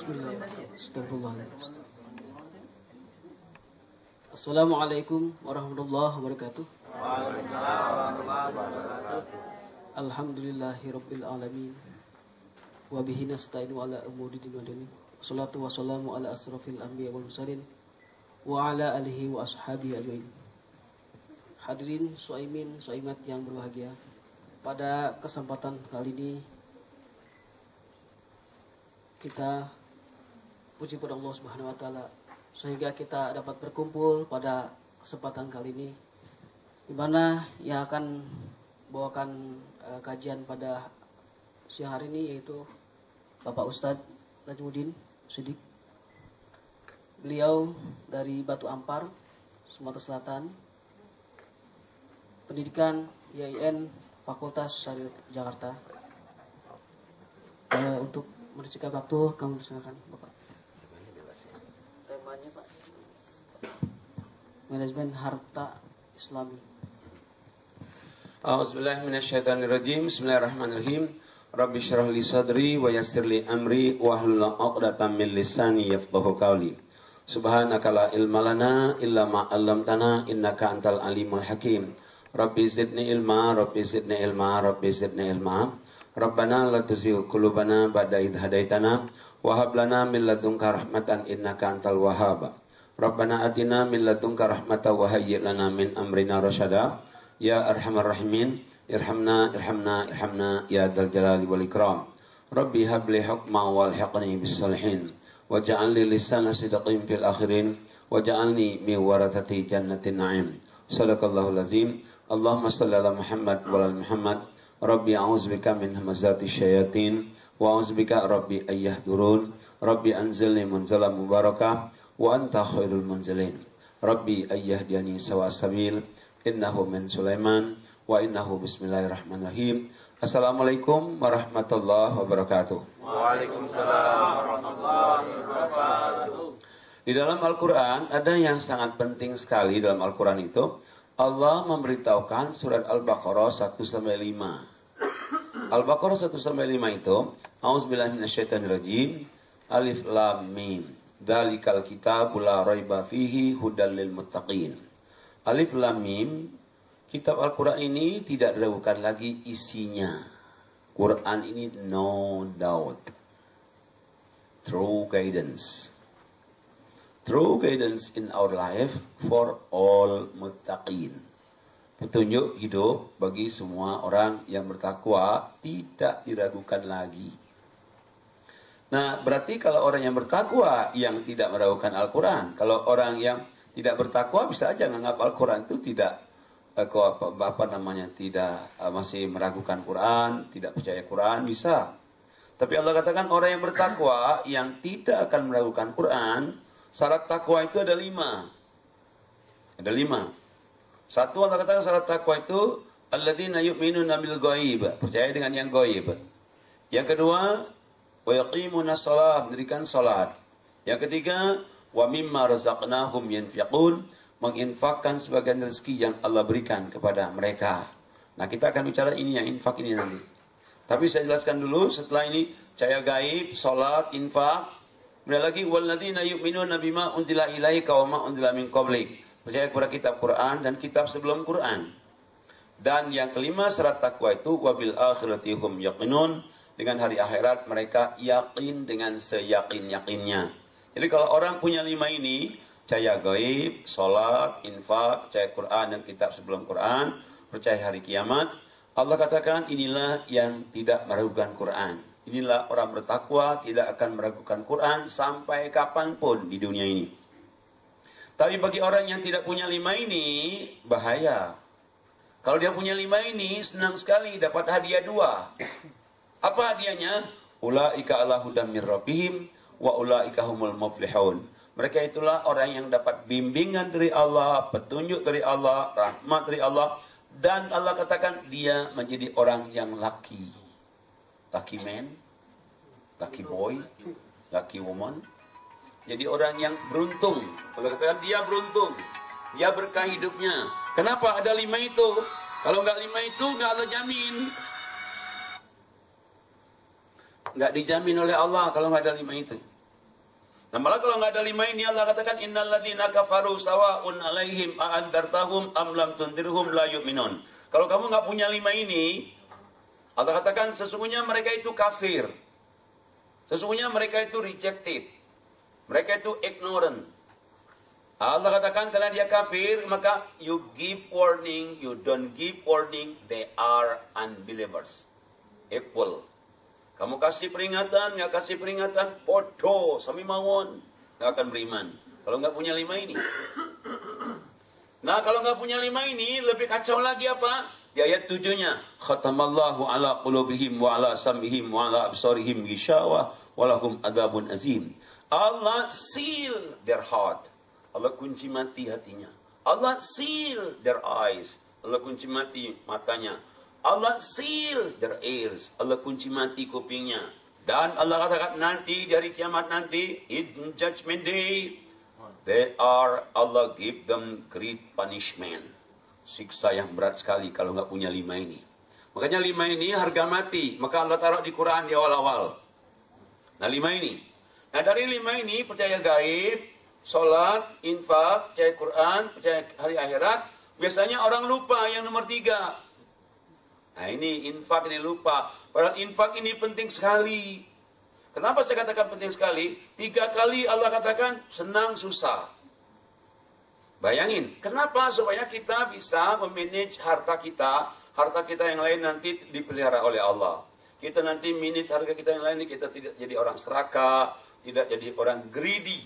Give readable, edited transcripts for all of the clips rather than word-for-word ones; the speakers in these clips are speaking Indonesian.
Bismillah. Astagfirullahaladzim. Assalamualaikum warahmatullahi wabarakatuh. Alhamdulillahirabbil alamin. Wa bihi nasta'inu ala umuri din wa dunya. Wassalatu wassalamu ala asrofil anbiya wal mursalin wa ala alihi wa ashabihi ajmain. Hadirin suaimin, suaimat yang berbahagia, pada kesempatan kali ini kita puji pada Allah Subhanahu wa taala sehingga kita dapat berkumpul pada kesempatan kali ini, di mana yang akan bawakan kajian pada siang hari ini yaitu Bapak Ustadz Najmuddin Siddiq. Beliau dari Batu Ampar, Sumatera Selatan, pendidikan IAIN Fakultas Syariah Jakarta. Untuk menyisihkan waktu, kami persilakan Bapak. Temanya Pak, manajemen harta Islami. A'udzubillahiminasyaitonirrajim. Bismillahirrahmanirrahim. Rabbi syrah li sadri wa yassir li amri wa hlul 'uqdatam min lisani yafqahu qawli. Subhanaka la ilma lana illa ma 'allamtana innaka antal alimul hakim. Rabbi zidni ilma, Rabbi zidni ilma, Rabbi zidni ilma. Rabbana la tuzigh qulubana ba'da idh hadaitana wa hab lana min ladunka rahmatan innaka antal wahhab. Rabbana atina min ladunka rahmatan wa hayyi' lana min amrina rasyada. Ya arhamar rahimin, irhamna irhamna irhamna ya dzal jalali wal ikram. Rabbi hab li hukma wal hiqni bis salihin waj'al li lisana sidqin fil akhirin waj'alni min warathati jannatin na'im. Shadaqallahul azim. Allahumma shalli ala Muhammad wa ala Muhammad. Rabbi a'udzubika min hamazati syayatin wa a'udzubika rabbi ayyahdurun. Rabbi anzilni munzalan mubarakah wa anta khairul munzilin. Rabbi ayyahdiyani sawa sabil. Innahu min Sulaiman wa innahu bismillahirrahmanirrahim. Assalamualaikum warahmatullahi wabarakatuh. Waalaikumsalam warahmatullahi wabarakatuh. Di dalam Al-Quran ada yang sangat penting sekali. Dalam Al-Quran itu Allah memberitahukan surat Al-Baqarah 1-5. Al-Baqarah 1-5 itu A'udzubillahi minasyaitonirrajim. Alif lam mim. Dzalikal kitabu la raiba fihi hudal lil muttaqin. Alif lam mim. Kitab Al-Quran ini tidak diragukan lagi isinya. Quran ini no doubt. True guidance. True guidance in our life for all muttaqin. Petunjuk hidup bagi semua orang yang bertakwa, tidak diragukan lagi. Nah, berarti kalau orang yang bertakwa yang tidak meragukan Al-Quran, kalau orang yang tidak bertakwa bisa aja menganggap Al-Quran itu tidak masih meragukan Quran, tidak percaya Quran, bisa. Tapi Allah katakan orang yang bertakwa yang tidak akan meragukan Quran, syarat takwa itu ada 5. Ada 5. Satu, Allah katakan syarat takwa itu alladzina yu'minuna bil ghaib, percaya dengan yang ghaib. Yang kedua, wa yaqimuna shalah, mendirikan salat. Yang ketiga, wa mimma razaqnahum yunfiqun, menginfakkan sebagian rezeki yang Allah berikan kepada mereka. Nah, kita akan bicara ini yang infak ini nanti. Tapi saya jelaskan dulu setelah ini cahaya gaib, salat, infak. Kemudian lagi walladzina yu'minuna bima unzila ilaika wa ma unzila min qablik, percaya kepada kitab Quran dan kitab sebelum Quran. Dan yang kelima syarat takwa itu wabil akhirati hum yaqinun, dengan hari akhirat mereka yakin dengan seyakin-yakinnya. Jadi kalau orang punya 5 ini, percaya gaib, salat, infak, percaya Quran dan kitab sebelum Quran, percaya hari kiamat, Allah katakan inilah yang tidak meragukan Quran. Inilah orang bertakwa, tidak akan meragukan Quran sampai kapanpun di dunia ini. Tapi bagi orang yang tidak punya 5 ini, bahaya. Kalau dia punya 5 ini, senang sekali dapat hadiah 2. Apa hadiahnya? Ulaika ala hudam mir rabbihim wa ulaika humul muflihun. Mereka itulah orang yang dapat bimbingan dari Allah, petunjuk dari Allah, rahmat dari Allah. Dan Allah katakan dia menjadi orang yang lucky. Lucky man, lucky boy, lucky woman. Jadi orang yang beruntung. Allah katakan dia beruntung. Dia berkah hidupnya. Kenapa ada 5 itu? Kalau nggak 5 itu nggak Allah jamin. Nggak dijamin oleh Allah kalau nggak ada 5 itu. Nah malah kalau nggak ada 5 ini Allah katakan innal ladzina kafaru sawaun alaihim a'andzartahum am lam tundirhum la yu'minun. Kalau kamu nggak punya 5 ini, Allah katakan sesungguhnya mereka itu kafir. Sesungguhnya mereka itu rejected. Mereka itu ignorant. Allah katakan karena dia kafir, maka you give warning, you don't give warning, they are unbelievers. Equal. Kamu kasih peringatan, nggak kasih peringatan, bodoh, sami mawon, nggak akan beriman. Kalau nggak punya 5 ini. Nah kalau nggak punya 5 ini, lebih kacau lagi apa? Di ayat 7-nya, khatamallahu ala qulubihim wa ala sam'ihim wa ala absarihim ghishawah wa lahum adzabun azim. Allah seal their heart. Allah kunci mati hatinya. Allah seal their eyes. Allah kunci mati matanya. Allah seal their ears. Allah kunci mati kupingnya. Dan Allah katakan nanti di hari kiamat nanti, in judgment day, Allah give them great punishment. Siksa yang berat sekali kalau nggak punya 5 ini. Makanya 5 ini harga mati. Maka Allah taruh di Quran di awal-awal. Nah 5 ini. Nah dari 5 ini percaya gaib, sholat, infak, percaya Quran, percaya hari akhirat. Biasanya orang lupa yang nomor 3. Nah ini infak ini lupa. Padahal infak ini penting sekali. Kenapa saya katakan penting sekali? 3 kali Allah katakan senang susah. Bayangin, kenapa? Supaya kita bisa memanage harta kita yang lain nanti dipelihara oleh Allah. Kita nanti manage harta kita yang lain, kita tidak jadi orang serakah, tidak jadi orang greedy.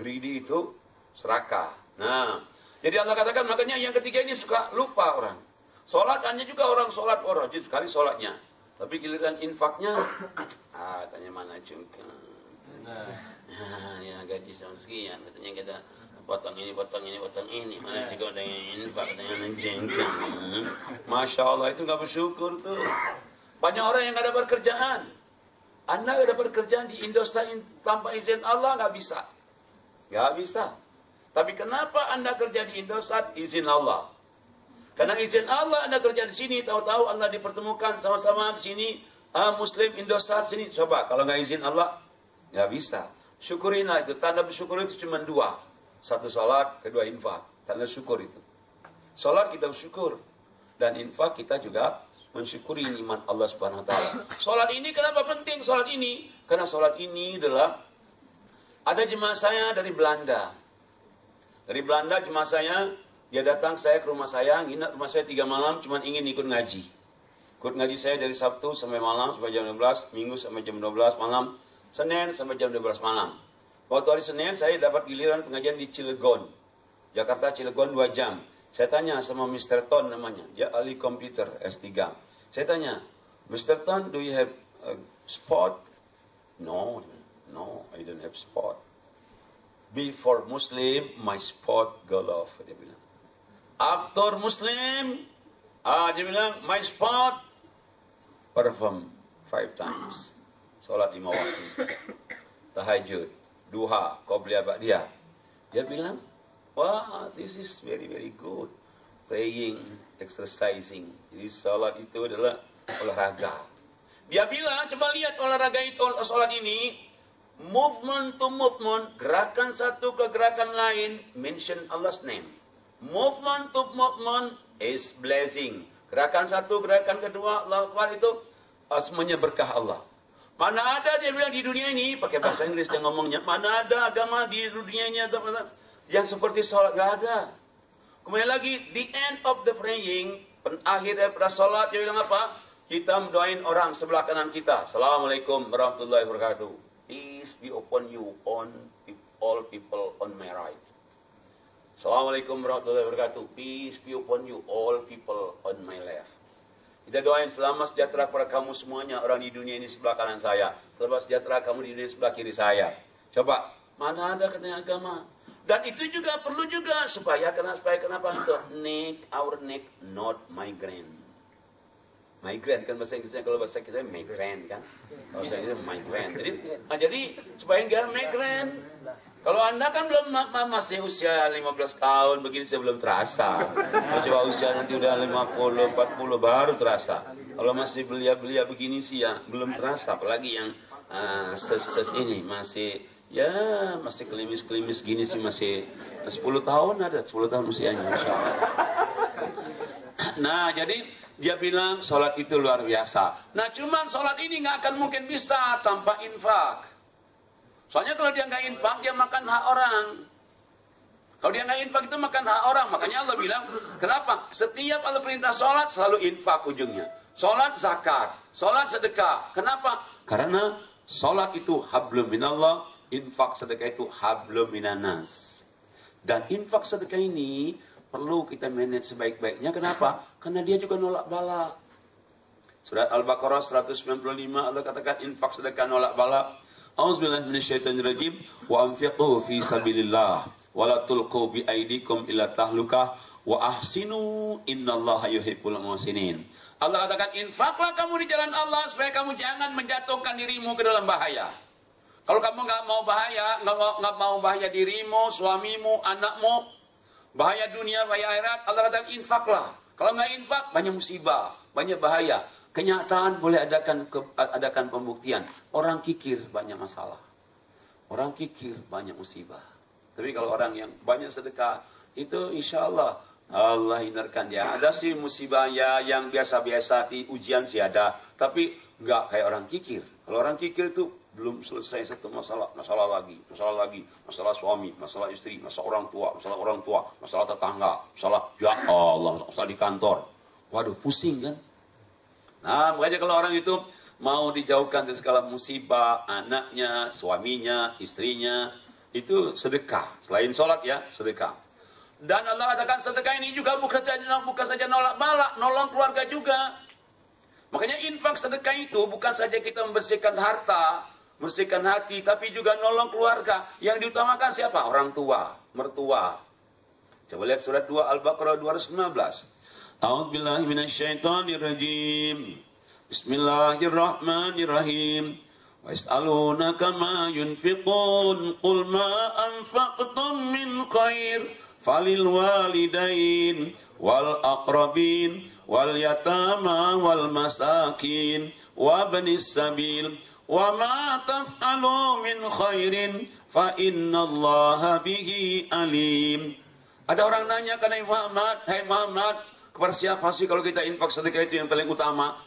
Greedy itu serakah. Nah, jadi Allah katakan makanya yang ketiga ini suka lupa orang. Sholat hanya juga orang sholat, orang rajin sekali sholatnya. Tapi giliran infaknya, tanya mana juga. Ya gaji sekian, katanya kita potong ini, mana juga potong infak, katanya menjengkel. Masya Allah itu nggak bersyukur tuh. Banyak orang yang nggak dapat kerjaan. Anda nggak dapat kerjaan di Indosat tanpa izin Allah nggak bisa. Nggak bisa. Tapi kenapa Anda kerja di Indosat? Izin Allah. Karena izin Allah Anda kerja di sini, tahu-tahu Allah dipertemukan sama-sama di sini, Muslim Indosat sini. Coba kalau nggak izin Allah, nggak bisa. Syukurilah itu. Tanda bersyukur itu cuma 2. 1 salat, 2 infak. Tanda syukur itu. Salat kita bersyukur. Dan infak kita juga mensyukuri nikmat Allah Subhanahu wa taala. Salat ini kenapa penting salat ini? Karena salat ini adalah ada jemaah saya dari Belanda. Dari Belanda jemaah saya, dia datang saya ke rumah saya, nginap rumah saya 3 malam, cuma ingin ikut ngaji. Ikut ngaji saya dari Sabtu sampai malam, sampai jam 12, Minggu sampai jam 12 malam, Senin sampai jam 12 malam. Waktu hari Senin saya dapat giliran pengajian di Cilegon. Jakarta Cilegon 2 jam. Saya tanya sama Mr. Ton namanya, dia ahli komputer S3. Saya tanya, Mr. Ton, do you have a spot? No, I don't have spot. Before Muslim, my spot go off. Dia bilang. After Muslim, dia bilang, my spot perform 5 times. Salat 5 waktu. Tahajud, duha, qobliyah ba'diyah. Dia bilang, wah, this is very, very good. Praying, exercising. Jadi salat itu adalah olahraga. Dia bilang, coba lihat olahraga itu, salat ini, movement to movement, gerakan satu ke gerakan lain, mention Allah's name. Movement to movement is blessing. Gerakan satu, gerakan kedua, Allah Akbar itu semuanya berkah Allah. Mana ada dia bilang di dunia ini, pakai bahasa Inggris dia ngomongnya, mana ada agama di dunia ini yang seperti sholat, gak ada. Kemudian lagi, the end of the praying, akhir daripada sholat, dia bilang apa? Kita mendoain orang sebelah kanan kita. Assalamualaikum warahmatullahi wabarakatuh. Peace be upon you, on all people on my right. Assalamualaikum warahmatullahi wabarakatuh. Peace be upon you, all people on my left. Kita doain selamat sejahtera kepada kamu semuanya, orang di dunia ini sebelah kanan saya. Selamat sejahtera kamu di dunia sebelah kiri saya. Coba, mana ada katanya agama? Dan itu juga perlu juga supaya kenapa itu neck, our neck not migraine. Migraine kan bahasa Inggrisnya, kalau bahasa kita migraine kan. Bahasa Inggrisnya migraine. Jadi supaya enggak migraine. Kalau Anda kan belum masih usia 15 tahun begini saya belum terasa. Coba usia nanti udah 50, 40 baru terasa. Kalau masih belia-belia begini sih ya belum terasa. Apalagi yang ini masih Ya masih kelimis-kelimis gini sih, masih 10 tahun ada, 10 tahun usianya, Masya Allah. Nah jadi dia bilang sholat itu luar biasa. Nah cuman sholat ini nggak akan mungkin bisa tanpa infak. Soalnya kalau dia nggak infak, dia makan hak orang. Kalau dia nggak infak itu makan hak orang. Makanya Allah bilang, kenapa? Setiap Allah perintah sholat selalu infak ujungnya. Sholat zakat, sholat sedekah. Kenapa? Karena sholat itu hablum minallah, infak sedekah itu hablum minanas. Dan infak sedekah ini perlu kita manage sebaik-baiknya. Kenapa? Karena dia juga nolak bala. Surat Al-Baqarah 195 Allah katakan infak sedekah nolak bala. A'udzubillahi minasyaitonirrajim wa anfiqu fi sabilillah wa la tulqu bi aydikum ila tahlukah wa ahsinu innallaha yuhibbul muhsinin. Allah katakan infaklah kamu di jalan Allah supaya kamu jangan menjatuhkan dirimu ke dalam bahaya. Kalau kamu nggak mau bahaya, nggak mau bahaya dirimu, suamimu, anakmu, bahaya dunia, bahaya akhirat, Allah katakan infaklah. Kalau nggak infak, banyak musibah, banyak bahaya. Kenyataan boleh adakan pembuktian. Orang kikir banyak masalah. Orang kikir banyak musibah. Tapi kalau orang yang banyak sedekah, itu insya Allah Allah hindarkan dia. Ada sih musibah ya yang biasa-biasa di ujian sih ada. Tapi nggak kayak orang kikir. Kalau orang kikir itu belum selesai satu masalah lagi, masalah suami, masalah istri, masalah orang tua, masalah tetangga, masalah ya Allah, masalah di kantor. Waduh, pusing kan? Nah, makanya kalau orang itu mau dijauhkan dari segala musibah, anaknya, suaminya, istrinya, itu sedekah. Selain sholat ya, sedekah. Dan Allah katakan sedekah ini juga bukan saja nolak bala, nolong keluarga juga. Makanya infak sedekah itu bukan saja kita membersihkan harta, membersihkan hati, tapi juga nolong keluarga. Yang diutamakan siapa? Orang tua, mertua. Coba lihat surat 2 Al-Baqarah 215. A'udzubillahi minasyaitonirrajim. Bismillahirrahmanirrahim. Wa yas'alunaka ma yunfiqun qul ma anfaqtum min khair falil walidain wal aqrabin wal yatama wal masakin wa banis sabil wa ma taf'alu min khairin fa innallaha bihi alim. Ada orang nanya ke Nabi Muhammad, "Hai Muhammad, kepada siapa sih kalau kita infak sedekah itu yang paling utama?"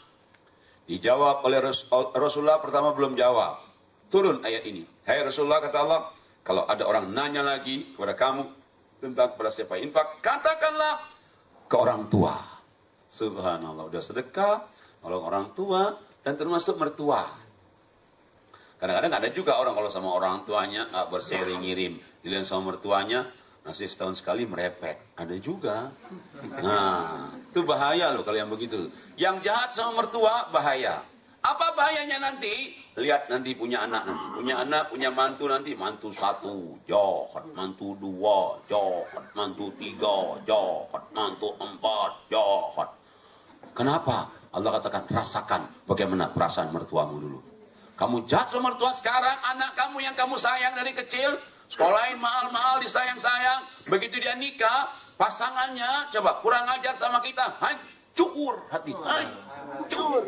Dijawab oleh Rasulullah pertama belum jawab. Turun ayat ini. "Hai Rasulullah," kata Allah, "kalau ada orang nanya lagi kepada kamu tentang kepada siapa infak, katakanlah ke orang tua." Subhanallah, udah sedekah, nolong orang tua dan termasuk mertua. Kadang-kadang ada juga orang kalau sama orang tuanya nggak bersering ngirim, dilihat sama mertuanya ngasih setahun sekali merepek, ada juga. Nah, itu bahaya loh kalau yang begitu. Yang jahat sama mertua bahaya. Apa bahayanya nanti? Lihat nanti punya anak punya mantu nanti, mantu 1 jahat, mantu 2 jahat, mantu 3 jahat, mantu 4 jahat. Kenapa? Allah katakan rasakan bagaimana perasaan mertuamu dulu. Kamu jahat sama mertua sekarang, anak kamu yang kamu sayang dari kecil, sekolahin mahal-mahal, disayang-sayang. Begitu dia nikah, pasangannya coba kurang ajar sama kita, hancur hati, hancur.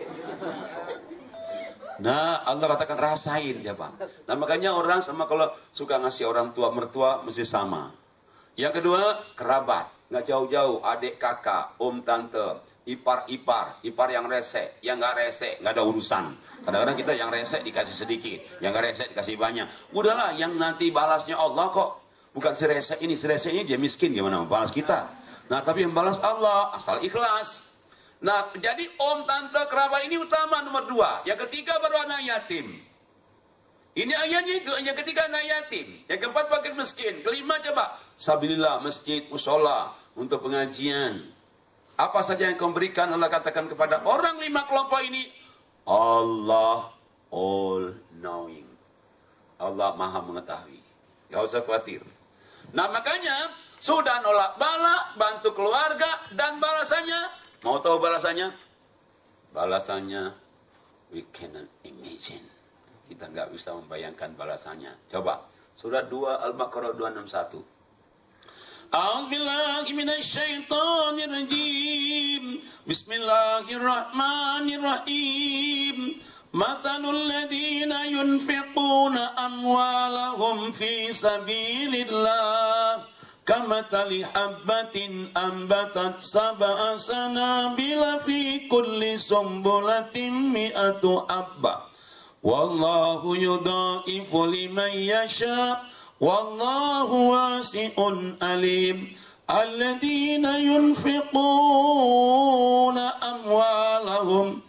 Nah, Allah katakan rasain ya Pak. Nah makanya orang sama kalau suka ngasih orang tua mertua mesti sama. Yang kedua kerabat, nggak jauh-jauh, adik kakak, om tante, ipar yang rese, yang nggak rese nggak ada urusan. Kadang-kadang kita yang rese dikasih sedikit, yang nggak rese dikasih banyak. Udahlah, yang nanti balasnya Allah kok. Bukan si rese ini dia miskin, gimana balas kita. Nah tapi yang balas Allah, asal ikhlas. Nah jadi om, tante, kerabat ini utama nomor 2. Yang ketiga baru anak yatim. Ini ayatnya itu, yang ketiga anak yatim. Yang keempat fakir miskin. Kelima coba, sabilillah, masjid, musola, untuk pengajian. Apa saja yang kau berikan, Allah katakan kepada orang 5 kelompok ini, Allah all knowing. Allah maha mengetahui. Gak usah khawatir. Nah makanya sudah nolak bala, bantu keluarga, dan balasannya, mau tahu balasannya? Balasannya we cannot imagine. Kita nggak bisa membayangkan balasannya. Coba surat 2 Al-Baqarah 261. A'udzubillahi minasyaitonirrajim. Bismillahirrahmanirrahim. Mathalul ladzina yunfiquna amwalahum fi sabilillah kamathali habbatin ambatat sab'a sanabila fi kulli sumbulatin mi'atu habba wallahu yudha'ifu liman yasha wallahu wasi'un alim. Alladzina yunfiquna amwalahum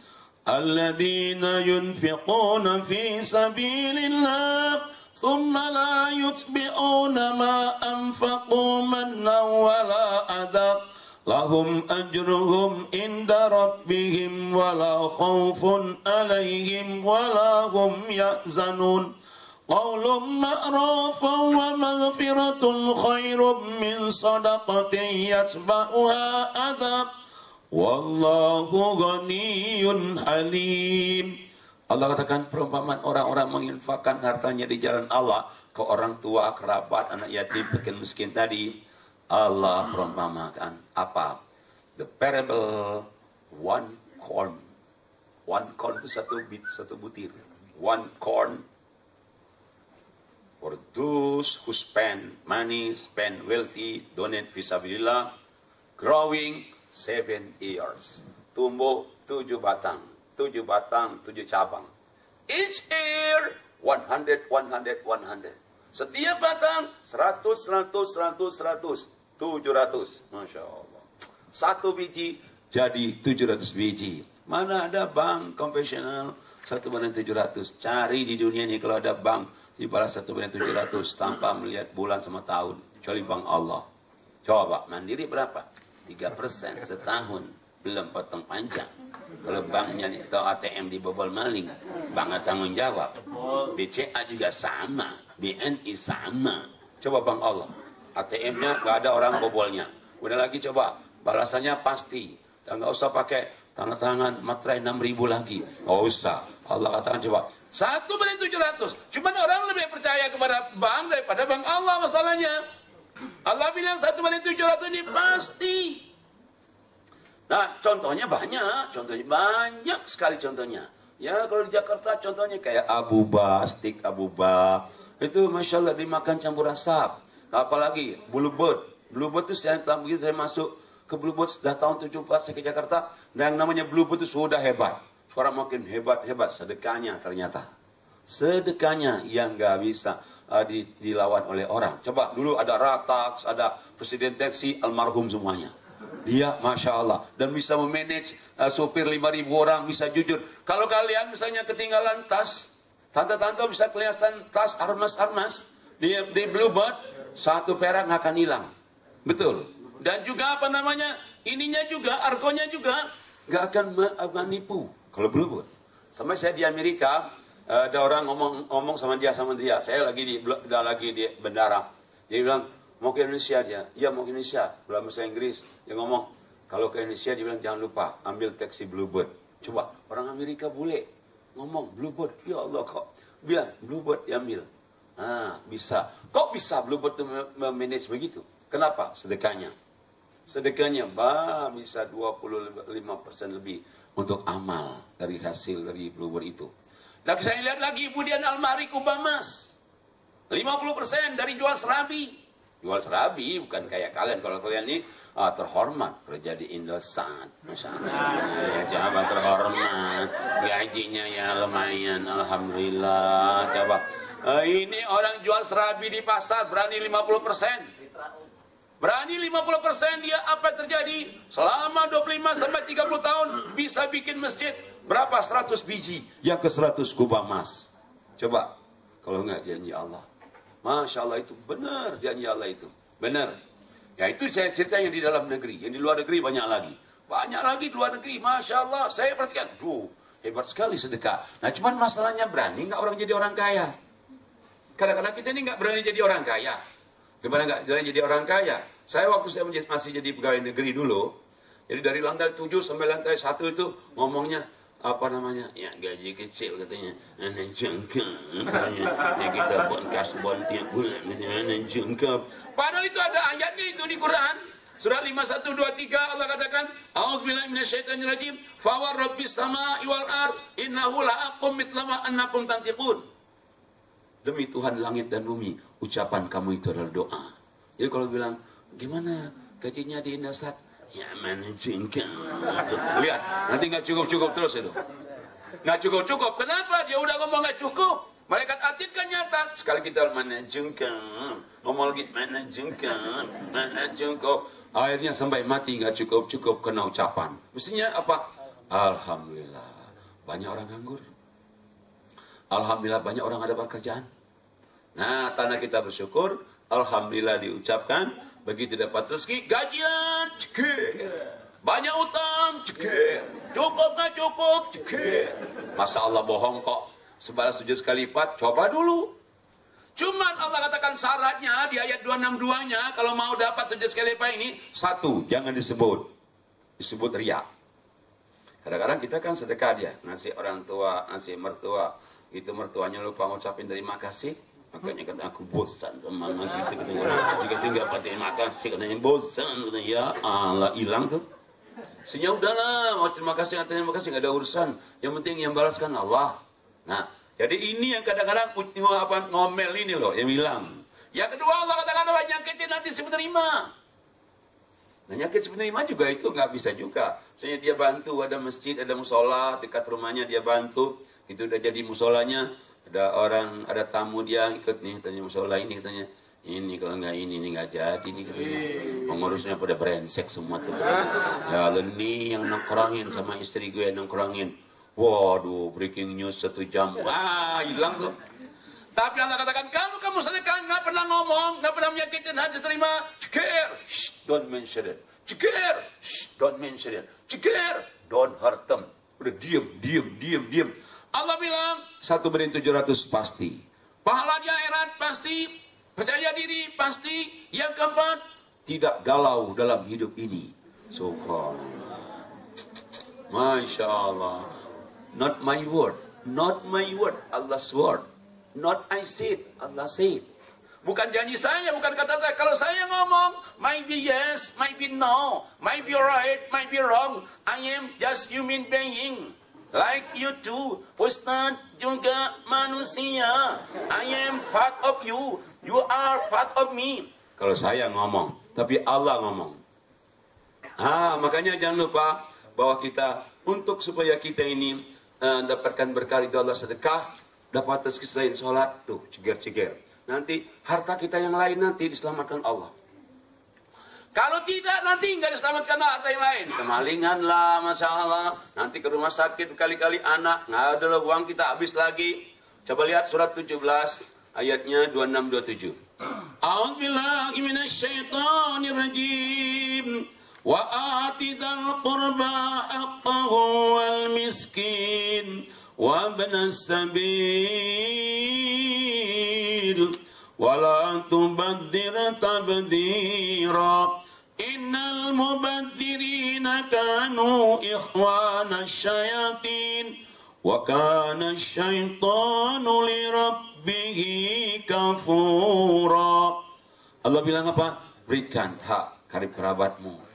alladzina yunfiquna fi sabilillah thumma la yutbi'una ma anfaqu mannan wala adha lahum ajruhum inda rabbihim wala khawfun alaihim wala hum yahzanun. Qaulun ma'rufun wa maghfiratun khairun min sadaqatin yatba'uha adab wallahu ghaniyyun halim. Allah katakan perumpamaan orang-orang menginfakkan hartanya di jalan Allah ke orang tua, kerabat, anak yatim, miskin miskin tadi. Allah perumpamakan apa? The parable one corn. One corn itu satu butir. One corn. For those who spend money, spend wealthy, donate fisabilillah, growing 7 years. Tumbuh 7 batang, 7 cabang. Each year 100. Setiap batang 100. 700. Masya Allah. Satu biji jadi 700 biji. Mana ada bank konvensional 1/700. Cari di dunia ini kalau ada bank dibalas 1/700 tanpa melihat bulan sama tahun. Kecuali bank Allah. Coba Mandiri berapa? 3% setahun. Belum potong panjang. Kalau banknya atau ATM dibobol maling, bank tanggung jawab. BCA juga sama. BNI sama. Coba bank Allah. ATM-nya nggak ada orang bobolnya. Udah lagi coba balasannya pasti. Dan nggak usah pakai tanda tangan materai 6.000 lagi. Nggak usah. Allah katakan coba 1/700. Cuman orang lebih percaya kepada bank daripada bank Allah masalahnya. Allah bilang 1/700 ini pasti. Nah contohnya banyak sekali contohnya. Ya kalau di Jakarta contohnya kayak Abuba, stik Abuba. Itu Masya Allah dimakan campur asap. Apalagi Bluebird. Bluebird itu saya masuk ke Bluebird sudah tahun 74 saya ke Jakarta. Dan yang namanya Bluebird itu sudah hebat. Sekarang makin hebat sedekahnya ternyata. Sedekahnya yang nggak bisa dilawan oleh orang. Coba dulu ada Ratax, ada Presiden Taksi, almarhum semuanya. Dia Masya Allah. Dan bisa memanage sopir 5.000 orang, bisa jujur. Kalau kalian misalnya ketinggalan tas, tante-tante bisa kelihatan tas armas-armas di Bluebird. 1 perak akan hilang. Betul. Dan juga ininya juga, argonya juga nggak akan menipu. Kalau Bluebird. Sampai saya di Amerika, ada orang ngomong sama dia. Saya lagi di bandara. Dia bilang, mau ke Indonesia dia. Iya mau ke Indonesia. Dalam bahasa Inggris. Dia ngomong, kalau ke Indonesia dia bilang jangan lupa ambil taksi Bluebird. Coba, orang Amerika bule ngomong Bluebird. Ya Allah kok. Bilang, Bluebird diambil. Nah, bisa. Kok bisa Bluebird itu memanage begitu? Kenapa? Sedekahnya bisa 25% lebih untuk amal dari hasil dari Bluebird itu. Dan saya lihat lagi kemudian almari Kubamas 50% dari jual serabi. Jual serabi bukan kayak kalian. Kalau kalian ini terhormat kerja di Indosat, Masya Allah. Jabat terhormat, gajinya ya lumayan, alhamdulillah. Coba ini orang jual serabi di pasar berani 50%. Berani 50% dia apa terjadi? Selama 25 sampai 30 tahun bisa bikin masjid. Berapa? 100 biji. Yang ke 100 kubah emas. Coba. Kalau enggak janji Allah. Masya Allah itu benar janji Allah itu. Benar. Ya itu saya ceritanya di dalam negeri. Yang di luar negeri banyak lagi. Banyak lagi di luar negeri. Masya Allah. Saya perhatikan. Hebat sekali sedekah. Nah cuman masalahnya berani enggak orang jadi orang kaya. Kadang-kadang kita ini enggak berani jadi orang kaya. Gimana enggak berani jadi orang kaya? Saya waktu saya masih jadi pegawai negeri dulu. Jadi dari lantai 7 sampai lantai 1 itu ngomongnya apa namanya? Ya gaji kecil katanya. Anak jangkap. Ya kita buat kasbon tiap bulan. Anak jangkap. Padahal itu ada ayatnya itu di Quran. Surah 5123 Allah katakan, A'udzubillahi minasyaitonirrajim, fa wa rabbis samaa'i wal ard innahu la'aqqum mithla ma annakum tantiqun. Demi Tuhan langit dan bumi, ucapan kamu itu adalah doa. Jadi kalau bilang, gimana gajinya di Indosat? Ya mana jengkel. Lihat, nanti nggak cukup-cukup terus itu. Nggak cukup-cukup. Kenapa? Dia udah ngomong nggak cukup. Malaikat atid kan nyata. Sekali kita mana jengkel, ngomong lagi mana jengkel, mana jengkel. Akhirnya sampai mati nggak cukup-cukup kena ucapan. Mestinya apa? Alhamdulillah banyak orang nganggur. Alhamdulillah banyak orang ada pekerjaan. Nah, tanda kita bersyukur. Alhamdulillah diucapkan. Begitu dapat rezeki, gajian, cekir. Banyak utang, cekir. Cukup nggak cukup, cekir. Masa Allah bohong kok? Sebalas 7 kali lipat, coba dulu. Cuman Allah katakan syaratnya di ayat 262-nya, kalau mau dapat 7 kali lipat ini, 1, jangan disebut. Disebut riya. Kadang-kadang kita kan sedekah dia, ngasih orang tua, ngasih mertua. Itu mertuanya lupa ngucapin terima kasih. Makanya kata aku bosan sama mama gitu. Dikasih nggak terima kasih, katanya bosan. Katanya, ya Allah, hilang tuh. Sehingga udahlah, mau terima kasih, terima kasih, nggak ada urusan. Yang penting yang balaskan Allah. Nah, jadi ini yang kadang-kadang ngomel ini loh, yang bilang. Yang kedua Allah katakan, nyakitin nanti si penerima. Nah, nyakit si penerima juga itu nggak bisa juga. Misalnya dia bantu, ada masjid, ada musola, dekat rumahnya dia bantu. Itu udah jadi musolanya. Ada orang, ada tamu dia ikut nih, tanya musola ini, katanya. Ini kalau nggak ini nggak jadi nih katanya. Pengurusnya pada brengsek semua tuh. Ya ini yang nongkrongin sama istri gue nongkrongin. Waduh, breaking news 1 jam. Wah, hilang tuh. Tapi Allah katakan, kalau kamu sedekah nggak pernah ngomong, nggak pernah menyakitin hati terima, cekir, don't mention it. Cekir, don't mention it. Cekir, don't hurt them. Udah diam. Allah bilang 1/700 pasti. Pahala di akhirat pasti. Percaya diri pasti. Yang keempat, tidak galau dalam hidup ini. Subhanallah. Masya Allah. Not my word. Not my word. Allah's word. Not I said. Allah said. Bukan janji saya, bukan kata saya. Kalau saya ngomong, might be yes, might be no, might be right, might be wrong. I am just human being. Like you too. Ustaz juga manusia. I am part of you. You are part of me. Kalau saya ngomong, tapi Allah ngomong. Makanya jangan lupa bahwa kita, untuk supaya kita ini dapatkan berkah dari Allah sedekah, dapat rezeki selain sholat, tuh, ceger-ceger. Nanti harta kita yang lain nanti diselamatkan Allah. Kalau tidak, nanti nggak diselamatkan harta yang lain. Kemalingan lah, masalah. Nanti ke rumah sakit kali-kali anak, nggak ada uang kita habis lagi. Coba lihat surat 17, ayatnya 26-27. A'udzubillahi minasyaitonirrajim. Wa ati dzal qurba haqqahu wal miskin wa ibnas sabil wa la tubadzir tabdzira innal mubadzirina kanu ikhwana syayatin wa kana syaitanu li rabbih kafura. Allah bilang apa? Berikan hak karib kerabatmu.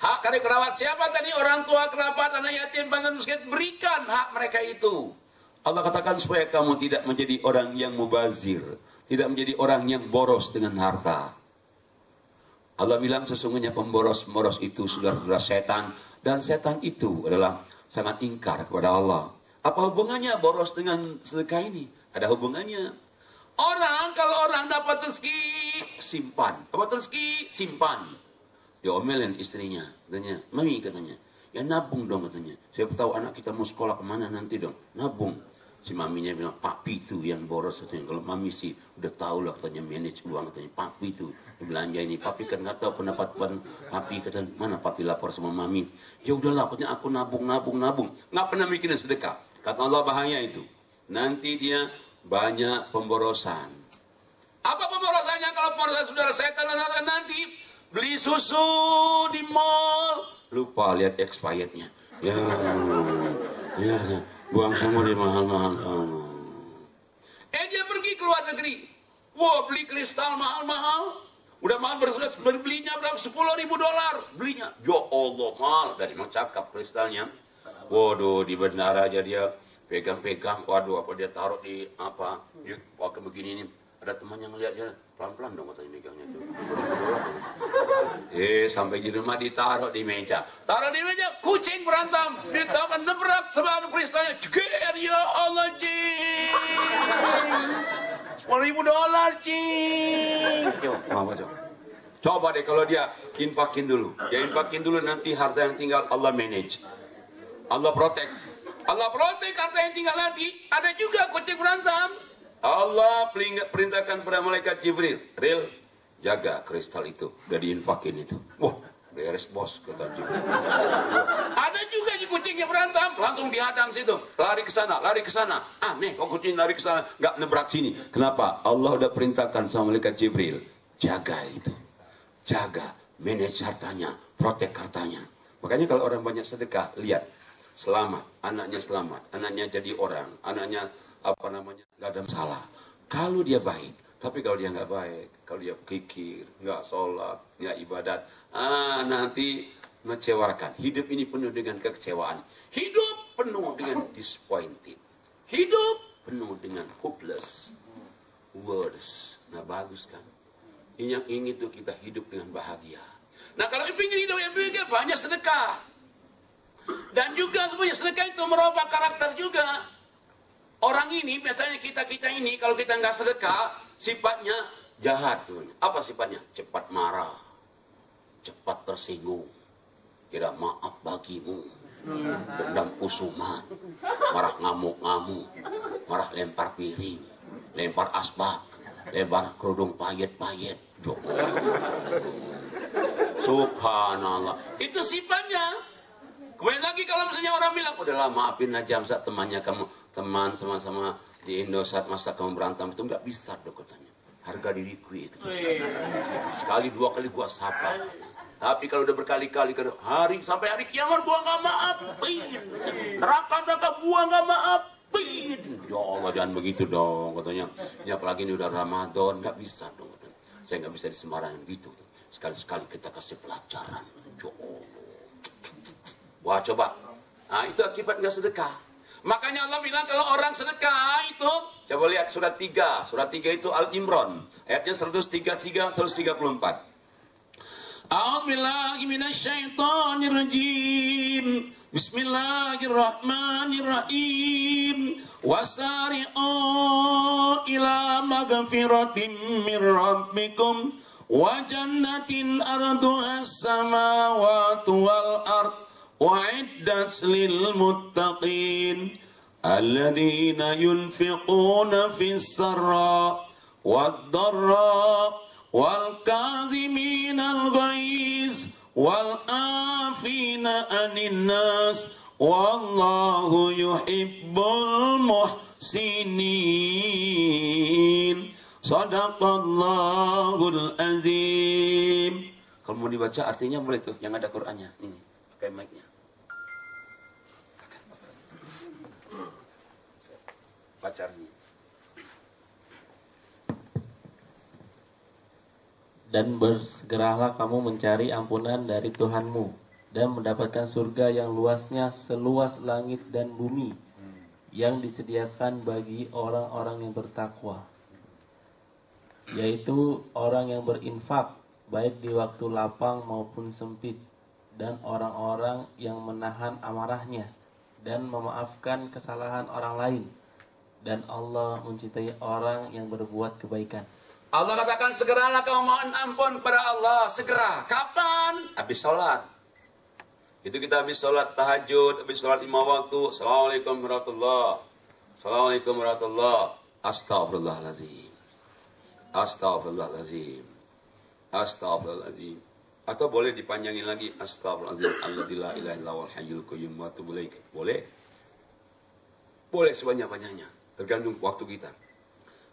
Hak karib kerabat siapa tadi? Orang tua, kerabat, anak yatim, piatu miskin. Berikan hak mereka itu. Allah katakan supaya kamu tidak menjadi orang yang mubazir. Tidak menjadi orang yang boros dengan harta. Allah bilang sesungguhnya pemboros-pemboros itu saudara-saudara setan. Dan setan itu adalah sangat ingkar kepada Allah. Apa hubungannya boros dengan sedekah ini? Ada hubungannya. Kalau orang dapat rezeki, simpan. Dapat rezeki, simpan. Diomelin istrinya, katanya, mami katanya, ya nabung dong katanya. Saya tahu anak kita mau sekolah kemana nanti dong, nabung. Si maminya bilang, papi itu yang boros katanya. Kalau mami sih udah tahu lah katanya manage uang katanya, papi itu belanja ini. Papi kan nggak tahu pendapatan papi, katanya mana papi lapor sama mami. Ya udahlah, katanya aku nabung, nggak pernah mikirin sedekah. Kata Allah bahaya itu. Nanti dia banyak pemborosan. Apa pemborosannya? Kalau pemborosan saudara setan nanti beli susu di mall, lupa lihat expirednya. Ya, buang semua di mahal-mahal. Dia pergi ke luar negeri. Wah, beli kristal mahal-mahal. Udah mahal belinya berapa? $10.000 belinya. Ya Allah, mahal. Dari mana cakap kristalnya? Waduh, di bandara aja dia pegang-pegang. Waduh, apa dia taruh di apa? Dia pakai begini nih. Ada teman yang lihat dia, pelan-pelan dong katanya megangnya tuh. Sampai di rumah ditaruh di meja. Taruh di meja, kucing berantem. Ditaruh nebrak sebaru kristalnya. Ceker, ya Allah, cing. $10.000, cing. Coba deh kalau dia infakin dulu. Dia infakin dulu, nanti harta yang tinggal Allah manage. Allah protect. Allah protect harta yang tinggal nanti. Ada juga kucing berantem. Allah perintahkan pada malaikat Jibril, Ril, jaga kristal itu, udah diinfakin itu. Wah, beres bos, kata Jibril. Ada juga si kucingnya berantem, langsung dihadang situ, lari ke sana. Aneh, kok kucing lari ke sana, nggak nebrak sini. Kenapa? Allah udah perintahkan sama malaikat Jibril, jaga itu, jaga, manage hartanya, protek hartanya. Makanya kalau orang banyak sedekah, lihat, selamat, anaknya jadi orang, anaknya nggak ada masalah. Kalau dia baik, tapi kalau dia nggak baik, kalau dia kikir, nggak sholat, nggak ibadat, nanti mengecewakan. Hidup ini penuh dengan kekecewaan. Hidup penuh dengan disappointed. Hidup penuh dengan hopeless words. Nah, bagus kan? Yang ingin itu kita hidup dengan bahagia. Nah, kalau ingin hidup yang bahagia, banyak sedekah. Dan juga sebenarnya sedekah itu merubah karakter juga. Orang ini, biasanya kita ini, kalau kita nggak sedekah, sifatnya jahat. Apa sifatnya? Cepat marah, cepat tersinggung, tidak maaf bagimu, dendam kusuman, marah ngamuk-ngamuk, marah lempar piring, lempar asbak, lempar kerudung payet-payet. Subhanallah. Itu sifatnya. Kemudian lagi kalau misalnya orang bilang, udahlah maafin aja, Ustaz, temannya kamu, teman sama-sama di Indosat, masa kamu berantem itu nggak bisa dong katanya. Harga diriku itu. Sekali dua kali gua sabar. Tapi kalau udah berkali-kali sampai hari kiamat gua nggak maafin. Neraka gua nggak maafin. Ya Allah, jangan begitu dong katanya. Ini apalagi ini udah Ramadan, nggak bisa dong katanya. Saya nggak bisa disembarangan gitu. Sekali-sekali kita kasih pelajaran. Ya Allah. Wah, coba. Nah, itu akibat nggak sedekah. Makanya Allah bilang kalau orang sedekah itu, coba lihat surat 3. Surat 3 itu Al-Imran. Ayatnya 133, 134. A'udzubillahi minasyaitonirrajim. Bismillahirrahmanirrahim. Wasari'u ila magfiratin min rabbikum wa jannatin arduha as-samawati wal ard. وَعِدَّتْ لِلْمُتَّقِينَ الَّذِينَ يُنْفِقُونَ فِي السَّرَّاءِ وَالضَّرَّاءِ وَالْكَاظِمِينَ الْغَيْظَ وَالْعَافِينَ عَنِ النَّاسِ وَاللَّهُ يُحِبُّ الْمُحْسِنِينَ Sadaqallahul azim. Kalau mau dibaca artinya boleh tuh, yang ada Qur'annya. Ini, pakai mic-nya. Pacarnya. Dan bersegeralah kamu mencari ampunan dari Tuhanmu dan mendapatkan surga yang luasnya seluas langit dan bumi, yang disediakan bagi orang-orang yang bertakwa, yaitu orang yang berinfak baik di waktu lapang maupun sempit, dan orang-orang yang menahan amarahnya dan memaafkan kesalahan orang lain. Dan Allah mencintai orang yang berbuat kebaikan. Allah katakan segeralah kamu mohon ampun pada Allah. Segera. Kapan? Habis sholat. Itu kita habis sholat tahajud, habis sholat 5 waktu. Assalamualaikum warahmatullahi wabarakatuh. Assalamualaikum warahmatullahi wabarakatuh. Astagfirullahaladzim. Astagfirullahaladzim. Astagfirullahaladzim. Atau boleh dipanjangin lagi. Astagfirullahaladzim. Alladillah ilaha illa wal hayyul qayyum wa atubu ilaik. Boleh? Boleh sebanyak-banyaknya. Tergantung waktu kita.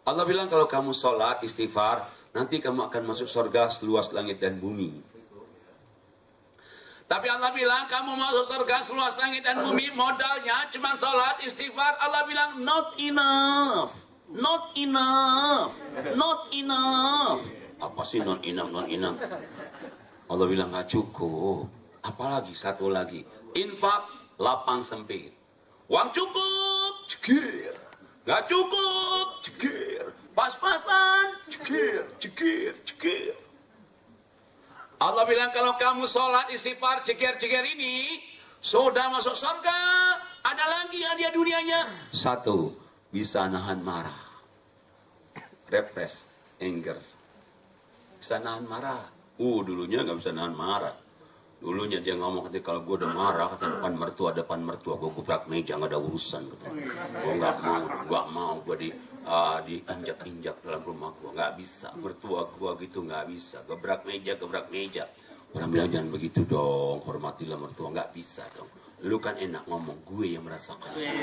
Allah bilang kalau kamu sholat, istighfar, nanti kamu akan masuk surga seluas langit dan bumi. Tapi Allah bilang kamu masuk surga seluas langit dan bumi, modalnya cuma sholat, istighfar. Allah bilang not enough. Not enough. Not enough. Apa sih non inam? Allah bilang nggak cukup. Apalagi satu lagi. Infak, lapang sempit. Uang cukup, cekir. Nggak cukup, cekir. Pas-pasan, cekir. Allah bilang kalau kamu sholat istighfar cekir-cekir ini sudah masuk surga. Ada lagi hadiah dunianya. Satu, bisa nahan marah. Repress, anger. Bisa nahan marah. Dulunya nggak bisa nahan marah. Dulunya dia ngomong katanya kalau gue udah marah katanya depan mertua gue gebrak meja nggak ada urusan katanya. Gue nggak mau gue diinjak-injak dalam rumah gue, nggak bisa. Mertua gue gitu nggak bisa. Gebrak meja. Orang bilang jangan begitu dong, hormatilah mertua. Nggak bisa dong. Lu kan enak ngomong, gue yang merasakan. Ya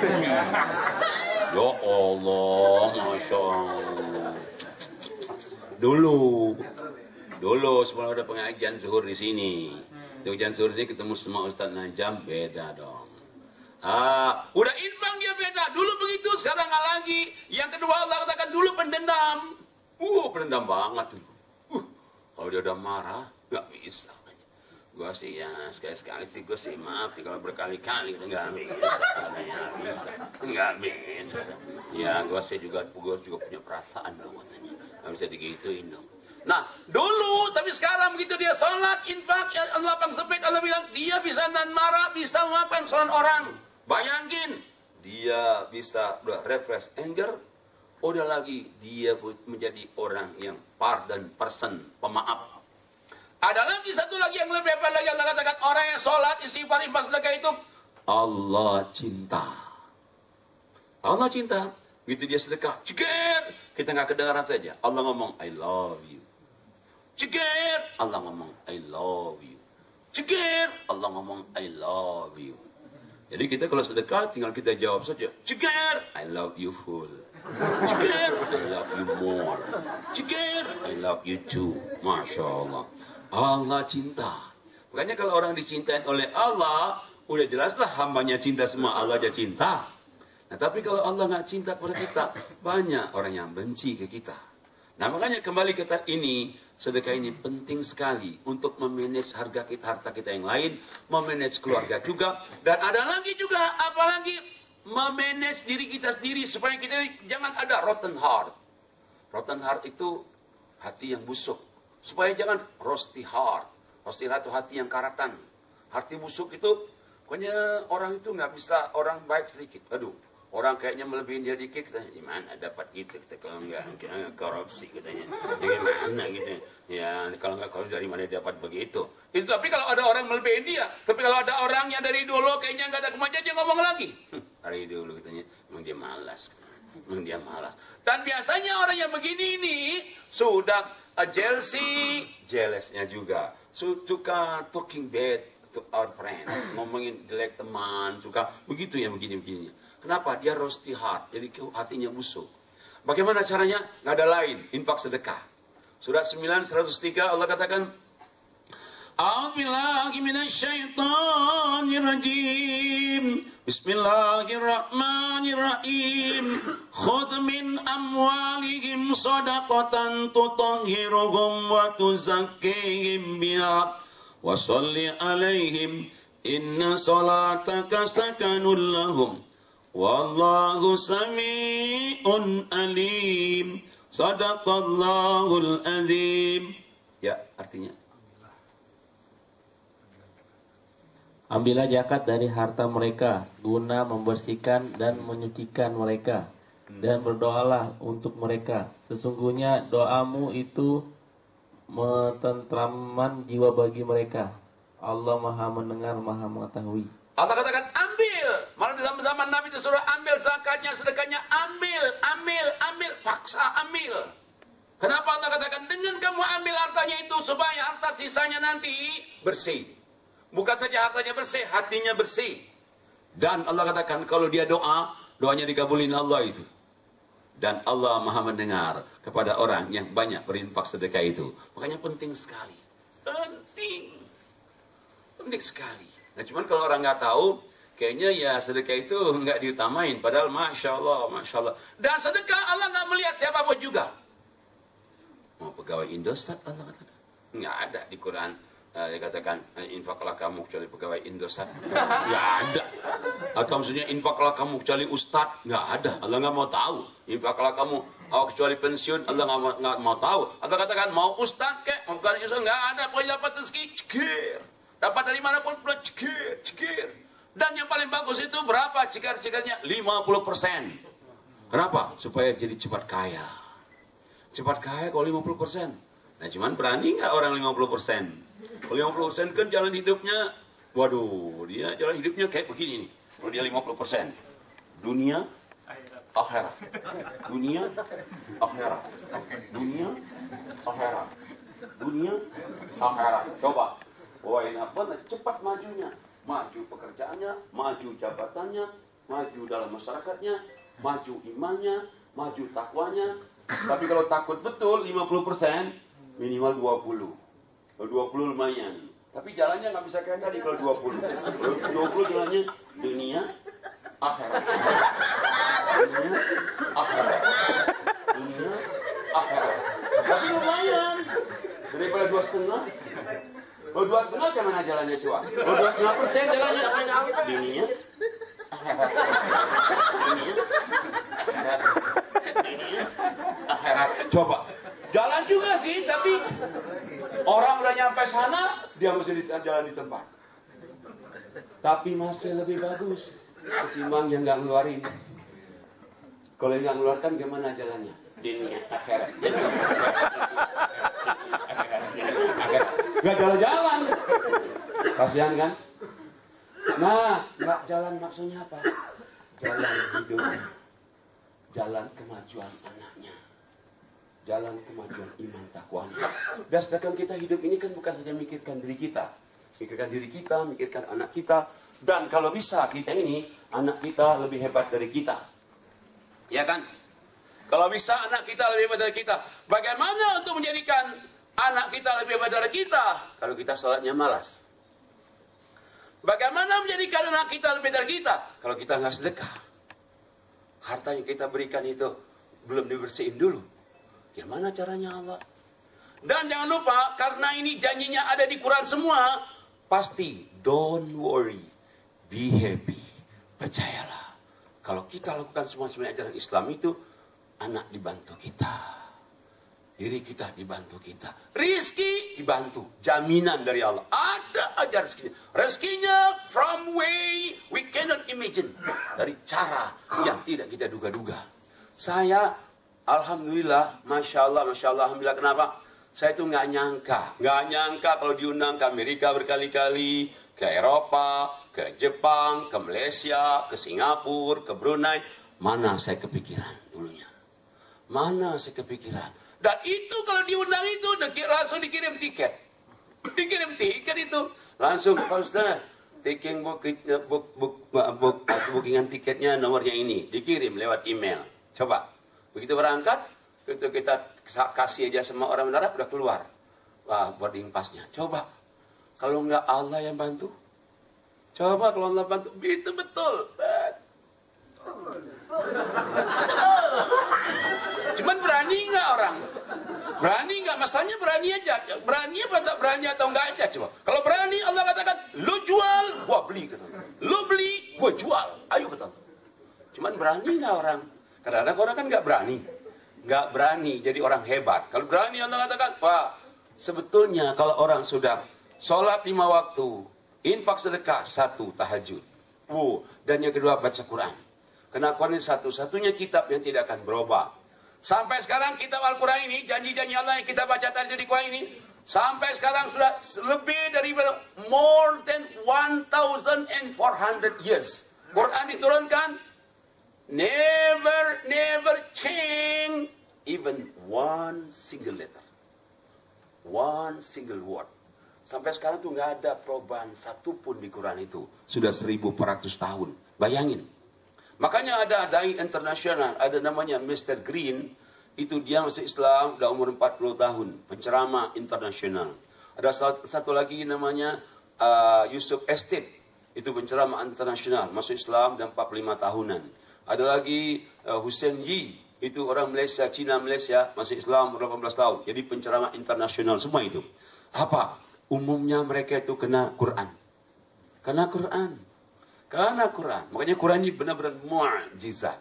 Allah, Masya Allah. Dulu sebelum ada pengajian zuhur di sini. Pengajian zuhur sini ketemu sama Ustaz Najam, beda dong. Udah infak dia beda. Dulu begitu, sekarang nggak lagi. Yang kedua Allah katakan dulu pendendam. Pendendam banget dulu. Kalau dia udah marah, nggak bisa. Gue sih ya sekali-sekali sih gue sih maaf kalau berkali-kali nggak bisa. Ya gue juga punya perasaan dong katanya. Nggak bisa digituin dong. Nah dulu tapi sekarang begitu dia sholat infak lapang sempit Allah bilang dia bisa nahan marah, bisa memaafkan kesalahan orang. Bayangin dia bisa udah refresh anger, udah lagi dia menjadi orang yang pardon person, pemaaf. Ada lagi satu lagi yang lebih hebat lagi Allah katakan orang yang sholat istighfar infak sedekah itu Allah cinta. Allah cinta. Begitu dia sedekah, cekir, kita nggak kedengaran saja. Allah ngomong I love you. Cekir, Allah ngomong I love you. Cekir, Allah ngomong I love you. Jadi kita kalau sedekah tinggal kita jawab saja. Cekir, I love you full. Cekir, I love you more. Cekir, I love you too. Masya Allah. Allah cinta. Makanya kalau orang dicintai oleh Allah, udah jelaslah hambanya cinta semua, Allah aja cinta. Nah tapi kalau Allah nggak cinta kepada kita, banyak orang yang benci ke kita. Nah makanya kembali ke ini, sedekah ini penting sekali untuk memanage harta kita yang lain, memanage keluarga juga, dan ada lagi juga, apalagi memanage diri kita sendiri supaya kita jangan ada rotten heart. Rotten heart itu hati yang busuk. Supaya jangan rusty heart. Rusty heart itu hati yang karatan. Hati busuk itu, pokoknya orang itu nggak bisa orang baik sedikit. Aduh, orang kayaknya melebihin dia dikit, kita gimana dapat gitu, kita kalau nggak korupsi katanya, gimana gitu. Ya kalau nggak korupsi dari mana dapat begitu. Itu tapi kalau ada orang melebihin dia, tapi kalau ada orang yang dari dulu kayaknya nggak ada kemajuan dia ngomong lagi. Dari dulu katanya, emang dia malas. Dan biasanya orang yang begini ini sudah jealousnya juga. Suka talking bad to our friend. Ngomongin jelek teman. Suka begitu ya begini-begini. Kenapa? Dia rusty heart. Jadi hatinya busuk. Bagaimana caranya? Nggak ada lain. Infak sedekah. Surat 9:103 Allah katakan. A'udzubillahi minasyaitonirrajim. Bismillahirrahmanirrahim. Khudh min amwalihim shadaqatan tutahhiruhum wa tuzakkihim biha wa shalli alaihim inna salataka sakanun lahum wallahu sami'un alim. Sadaqallahul azim. Ya, artinya ambillah zakat dari harta mereka guna membersihkan dan menyucikan mereka, dan berdoalah untuk mereka. Sesungguhnya doamu itu menenteramkan jiwa bagi mereka. Allah Maha mendengar, Maha mengetahui. Allah katakan ambil. Malah di zaman Nabi itu suruh ambil zakatnya, sedekahnya, ambil, paksa ambil. Kenapa Allah katakan dengan kamu ambil hartanya itu supaya harta sisanya nanti bersih. Bukan saja hartanya bersih, hatinya bersih. Dan Allah katakan kalau dia doa, doanya dikabulin Allah itu. Dan Allah Maha mendengar kepada orang yang banyak berinfak sedekah itu. Makanya penting sekali. Penting sekali. Nah cuman kalau orang nggak tahu, kayaknya ya sedekah itu nggak diutamain. Padahal Masya Allah. Dan sedekah Allah nggak melihat siapapun juga. Mau pegawai Indosat Allah katakan. Nggak ada di Quran dikatakan infaklah kamu kecuali pegawai Indosat. Nggak ada. Atau maksudnya infaklah kamu kecuali ustadz. Nggak ada. Allah nggak mau tahu. Infaklah kamu kecuali pensiun. Allah nggak mau tahu. Allah katakan mau ustadz kek, mau bukan ustadz. Nggak ada. Pokoknya dapat rezeki cikir. Dapat dari manapun pula cikir, cikir. Dan yang paling bagus itu berapa cikir-cikirnya? 50%. Kenapa? Supaya jadi cepat kaya. Cepat kaya kalau 50%. Nah cuman berani nggak orang 50%? Kalau 50% kan jalan hidupnya, waduh, dia jalan hidupnya kayak begini nih. Kalau dia 50%, dunia, akhirat. Dunia, akhirat. Dunia, akhirat. Dunia, akhirat. Coba, wah ini apa? Cepat majunya. Maju pekerjaannya, maju jabatannya, maju dalam masyarakatnya, maju imannya, maju takwanya. Tapi kalau takut betul 50%, minimal 20. Kalau 20 lumayan. Tapi jalannya nggak bisa kayak tadi kalau 20. Kalau 20 jalannya dunia, akhirat. Dunia, akhirat. Dunia, akhirat. Tapi lumayan. Daripada 2,5. Kalau 2,5 kemana jalannya coba? Kalau 2,5% jalannya dunia, akhirat. Dunia, akhirat. Dunia, akhirat. Coba. Jalan juga sih, tapi orang udah nyampe sana, dia masih jalan di tempat. Tapi masih lebih bagus ketimbang yang nggak ngeluarin. Kalau yang nggak ngeluarkan gimana jalannya? Dunia, akhirat. Nggak jalan-jalan. Kasihan kan? Nah, nggak jalan maksudnya apa? Jalan hidup, jalan kemajuan anaknya, jalan kemajuan iman takwanya. Dan sedangkan kita hidup ini kan bukan saja mikirkan diri kita, mikirkan anak kita, dan kalau bisa kita ini anak kita lebih hebat dari kita, ya kan? Kalau bisa anak kita lebih hebat dari kita. Bagaimana untuk menjadikan anak kita lebih hebat dari kita? Kalau kita sholatnya malas. Bagaimana menjadikan anak kita lebih dari kita? Kalau kita nggak sedekah. Harta yang kita berikan itu belum dibersihin dulu. Gimana caranya Allah? Dan jangan lupa, karena ini janjinya ada di Quran semua, pasti don't worry, be happy. Percayalah, kalau kita lakukan semua ajaran Islam itu, anak dibantu kita, diri kita dibantu kita, rizki dibantu, jaminan dari Allah. Ada aja rezekinya. Rezekinya from way we cannot imagine, dari cara yang tidak kita duga-duga. Saya alhamdulillah, masya Allah, alhamdulillah. Kenapa? Saya itu nggak nyangka kalau diundang ke Amerika berkali-kali, ke Eropa, ke Jepang, ke Malaysia, ke Singapura, ke Brunei. Mana saya kepikiran dulunya? Mana saya kepikiran? Dan itu kalau diundang itu langsung dikirim tiket. Dikirim tiket itu langsung, Pak Ustaz, bookingan tiketnya nomornya ini, dikirim lewat email. Coba. Begitu berangkat, itu kita kasih aja sama orang mendarat, udah keluar. Wah, boarding pass-nya. Coba, kalau nggak Allah yang bantu. Coba kalau Allah bantu, itu betul. Cuman berani nggak orang? Berani nggak? Masalahnya berani aja. Berani apa tak berani atau nggak aja coba. Kalau berani Allah katakan, lu jual, gua beli. Kata. Lu beli, gua jual. Ayo kata. Cuman berani nggak orang? Kadang-kadang orang kan nggak berani. Nggak berani jadi orang hebat. Kalau berani Allah katakan, Pak, sebetulnya kalau orang sudah sholat 5 waktu, infak sedekah 1, tahajud. Dan yang kedua baca Quran. Karena Quran ini satu-satunya kitab yang tidak akan berubah. Sampai sekarang kitab Al-Quran ini, janji-janji Allah yang kita baca tadi di Quran ini, sampai sekarang sudah lebih dari more than 1,400 years. Quran diturunkan, never change even one single letter, one single word. Sampai sekarang tuh nggak ada perubahan satupun di Quran itu. Sudah 1.400 tahun. Bayangin. Makanya ada dai internasional, ada namanya Mr. Green, itu dia masuk Islam, udah umur 40 tahun, penceramah internasional. Ada satu lagi namanya Yusuf Estate, itu penceramah internasional, masuk Islam dan 45 tahunan. Ada lagi Hussein Yi, Itu orang Malaysia, Cina, Malaysia, masih Islam 18 tahun. Jadi penceramah internasional semua itu. Apa? Umumnya mereka itu kena Quran. Kena Quran. Karena Quran. Makanya Quran ini benar-benar mukjizat.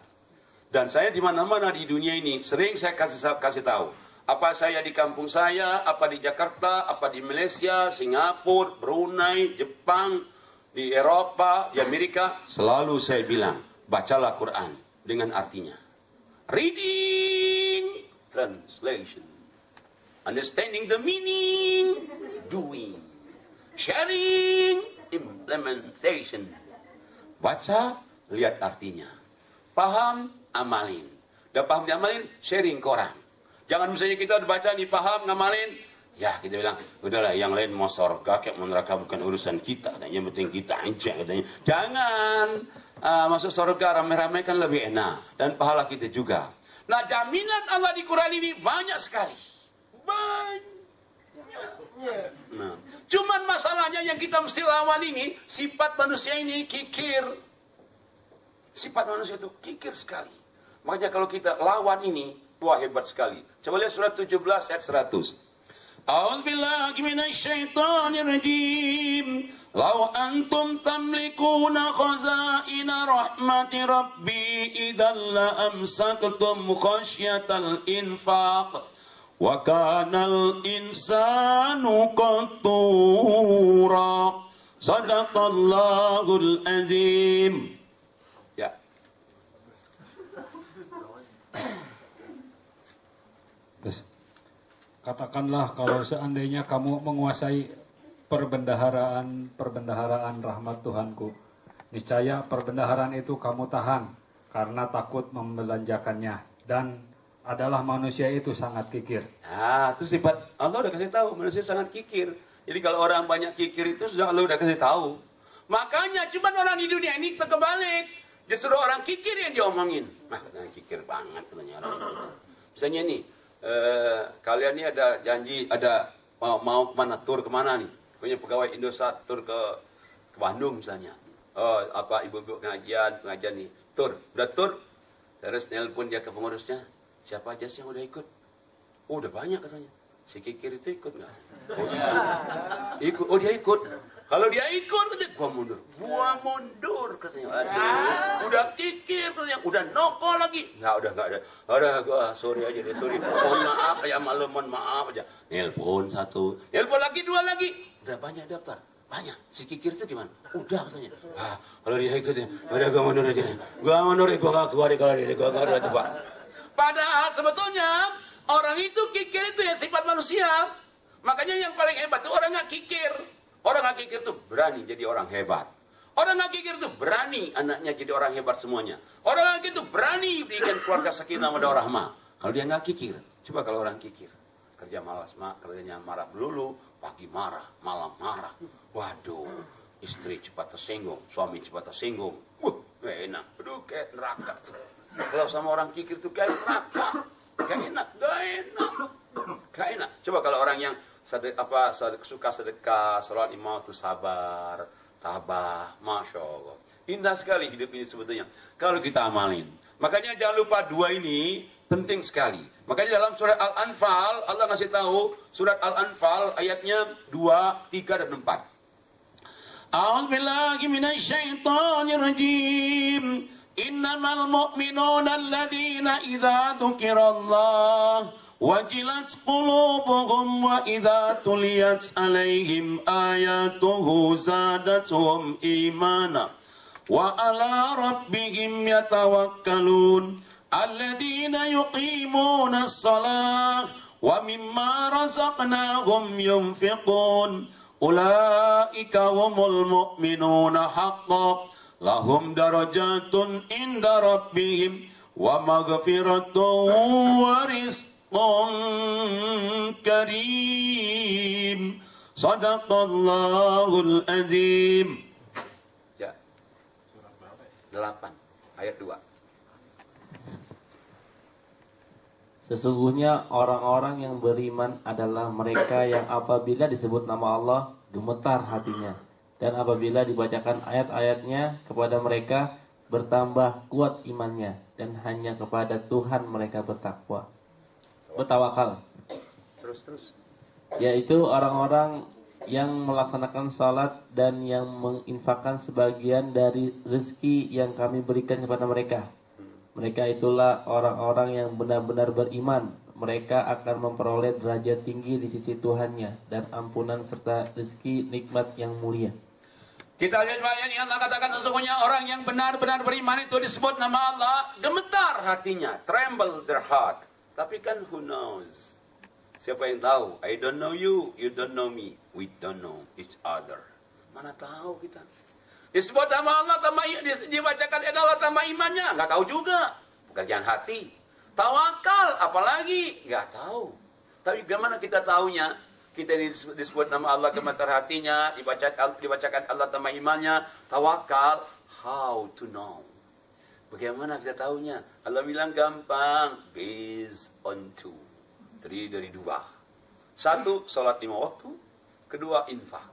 Dan saya di mana-mana di dunia ini sering saya kasih tahu. Apa saya di kampung saya, apa di Jakarta, apa di Malaysia, Singapura, Brunei, Jepang, di Eropa, di Amerika, selalu saya bilang, bacalah Quran dengan artinya. Reading, translation. Understanding the meaning, doing. Sharing, implementation. Baca, lihat artinya. Paham, amalin. Dan paham diamalin, sharing ke orang. Jangan misalnya kita udah baca nih, paham, ngamalin. Ya, kita bilang, udahlah yang lain mau surga, kayak mau neraka bukan urusan kita. Katanya, yang penting kita aja. Katanya. Jangan. Masuk surga ramai-ramai kan lebih enak. Dan pahala kita juga. Nah, jaminan Allah di Quran ini banyak sekali. Banyak. Nah, cuman masalahnya yang kita mesti lawan ini, sifat manusia ini kikir. Sifat manusia itu kikir sekali. Makanya kalau kita lawan ini, wah hebat sekali. Coba lihat surat 17 ayat 100. A'udzubillahi minasyaitonirrajim. Law antum tamlikuna khazaina rahmati rabbi idzal la amsaktum khasyatal infaq wa kanal insanu qatura. Sadaqallahul azim. Ya. Katakanlah kalau seandainya kamu menguasai perbendaharaan rahmat Tuhanku, niscaya perbendaharaan itu kamu tahan karena takut membelanjakannya, dan adalah manusia itu sangat kikir. Nah, itu sifat Allah udah kasih tahu, manusia sangat kikir. Jadi kalau orang banyak kikir itu sudah Allah udah kasih tahu. Makanya cuma orang di dunia ini kebalik. Justru orang kikir yang diomongin. Nah, kikir banget katanya orang ini. Misalnya nih, kalian ini ada janji, ada mau kemana, tur kemana nih? Punya pegawai Indosat tur ke Bandung misalnya. Oh, apa ibu-ibu pengajian nih, tur, udah tur. Terus nelpon dia ke pengurusnya, siapa aja sih yang udah ikut? Oh, udah banyak katanya. Si kikir itu ikut nggak? Oh, ikut. Oh, dia ikut. Kalau dia ikut, katanya, gua mundur. Gua mundur, katanya. Aduh, udah kikir, katanya. Udah noko lagi. Nggak ada. Gua sorry aja deh, sorry. Mohon maaf, ya malu, mohon maaf aja. Nelpon satu. Nelpon lagi, dua lagi. Udah banyak daftar. Banyak. Si kikir itu gimana? Udah, katanya. Kalau dia ikut, ya. Udah, gua mundur aja. Gua nggak keluar kalau dia. Gua nggak coba. Padahal sebetulnya, orang itu kikir itu ya sifat manusia. Makanya yang paling hebat itu orang nggak kikir. Orang nggak kikir itu berani jadi orang hebat. Orang nggak kikir itu berani anaknya jadi orang hebat semuanya. Orang nggak kikir itu berani bikin keluarga sakinah mawaddah warahmah. Kalau dia nggak kikir, coba kalau orang kikir, kerja malas, kerjanya marah melulu, pagi marah, malam marah. Waduh, istri cepat tersinggung, suami cepat tersinggung. Gak enak. Aduh, kayak neraka tuh. Kalau sama orang kikir tuh kayak neraka. Gak enak. Gak enak. Coba kalau orang yang suka sedekah, sholat imam itu sabar, tabah, masya Allah. Indah sekali hidup ini sebetulnya. Kalau kita amalin. Makanya jangan lupa dua ini penting sekali. Makanya dalam surat Al-Anfal, Allah ngasih tahu, surat Al-Anfal ayatnya 2, 3, dan 4. A'udzubillahi minasyaitonirrajim. Innamal mu'minuna alladzina idza dzukirallah wajilat qulubuhum wa idza tuliyat alaihim ayatuhu zadatuhum imana wa ala rabbihim yatawakkalun alladzina yuqimuna as-salah wa mimma razaqnahum yunfiqun ulaika humul mu'minuna haqqan lahum darajatun inda rabbihim wa maghfiratun wa rizqun karim. Sadaqallahul azim. Ya. 8 ayat 2. Sesungguhnya orang-orang yang beriman adalah mereka yang apabila disebut nama Allah gemetar hatinya, dan apabila dibacakan ayat-ayatnya kepada mereka bertambah kuat imannya. dan hanya kepada Tuhan mereka bertawakal. Terus. Yaitu orang-orang yang melaksanakan salat dan yang menginfakkan sebagian dari rezeki yang kami berikan kepada mereka. Mereka itulah orang-orang yang benar-benar beriman. Mereka akan memperoleh derajat tinggi di sisi Tuhannya dan ampunan serta rezeki nikmat yang mulia. Kita lihat ayat yang Allah katakan, sesungguhnya orang yang benar-benar beriman itu disebut nama Allah, gemetar hatinya, tremble their heart. Tapi kan who knows? Siapa yang tahu? I don't know you, you don't know me, we don't know each other. Mana tahu kita? Disebut nama Allah, dibacakan Allah tambah imannya, nggak tahu juga. Pekerjaan hati. Tawakal, apalagi? Nggak tahu. Tapi bagaimana kita tahunya? Kita disebut nama Allah gemetar hatinya, dibacakan Allah tambah imannya, tawakal, how to know? Bagaimana kita tahunya? Allah bilang gampang, based on two. Terdiri dari dua. Satu, salat 5 waktu. Kedua, infak.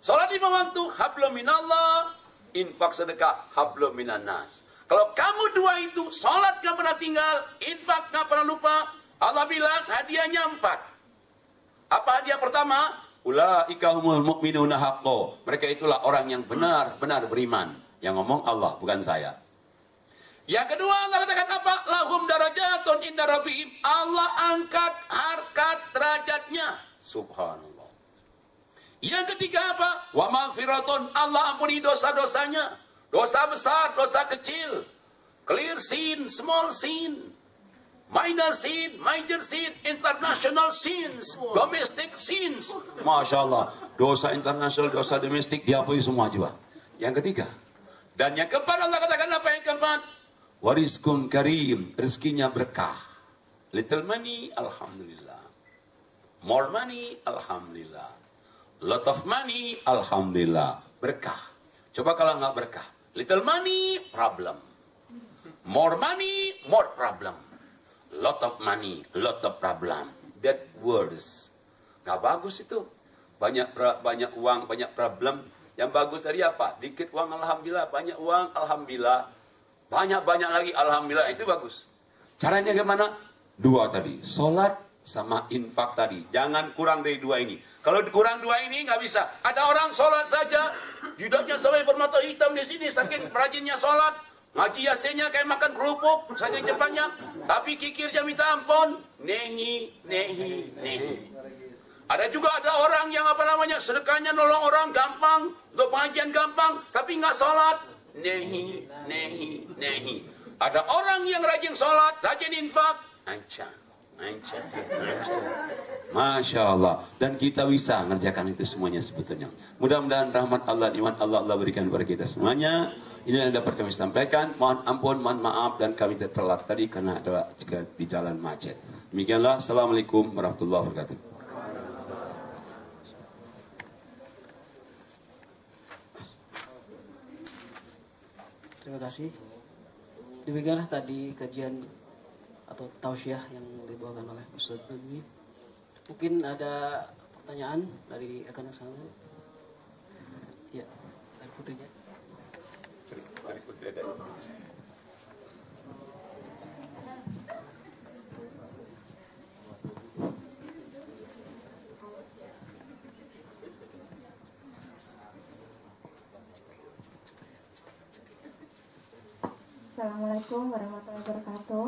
Salat 5 waktu, hablum minallah. Infak sedekah, hablum minannas. Kalau kamu dua itu, salat gak pernah tinggal, infak gak pernah lupa, Allah bilang hadiahnya 4. Apa hadiah pertama? Ulaika humul mu'minuna haqqo. Mereka itulah orang yang benar-benar beriman. Yang ngomong Allah, bukan saya. Yang kedua Allah katakan apa? Lahum darajatun inda rabbihim. Allah angkat harkat derajatnya. Subhanallah. Yang ketiga apa? Wa maghfiratun. Allah ampuni dosa-dosanya. Dosa besar, dosa kecil. Clear sin, small sin. Minor sin, major sin, international sins, domestic sins. Masya Allah, dosa internasional, dosa domestik dihapus semua juga. Yang ketiga. Dan yang keempat Allah katakan apa yang keempat? Warizkun karim, rezekinya berkah. Little money, alhamdulillah. More money, alhamdulillah. Lot of money, alhamdulillah. Berkah. Coba kalau nggak berkah. Little money, problem. More money, more problem. Lot of money, lot of problem. That words. Nggak bagus itu. Banyak uang, banyak problem. Yang bagus tadi apa? Dikit uang, alhamdulillah. Banyak uang, alhamdulillah. Banyak lagi, alhamdulillah. Itu bagus. Caranya gimana? Dua tadi. Salat sama infak tadi. Jangan kurang dari dua ini. Kalau kurang dua ini nggak bisa. Ada orang salat saja. Jidatnya sampai bermata hitam di sini. Saking rajinnya salat. Ngaji yasinnya kayak makan kerupuk, saking cepatnya. Tapi kikirnya minta ampun. Nehi. Ada juga orang yang sedekahnya nolong orang gampang, untuk pengajian gampang, tapi nggak sholat. Nehi. Ada orang yang rajin sholat, rajin infak. Anca. Masya Allah. Dan kita bisa ngerjakan itu semuanya sebetulnya. Mudah-mudahan rahmat Allah, iman Allah berikan kepada kita semuanya. Ini yang dapat kami sampaikan. Mohon ampun, mohon maaf dan kami telat tadi karena adalah di jalan macet. Demikianlah. Assalamualaikum warahmatullahi wabarakatuh. Terima kasih. Demikianlah tadi kajian atau tausiah yang dibawakan oleh Ustaz Nami. Mungkin ada pertanyaan dari rekan yang sana. Ya, dari putrinya. Assalamualaikum warahmatullahi wabarakatuh.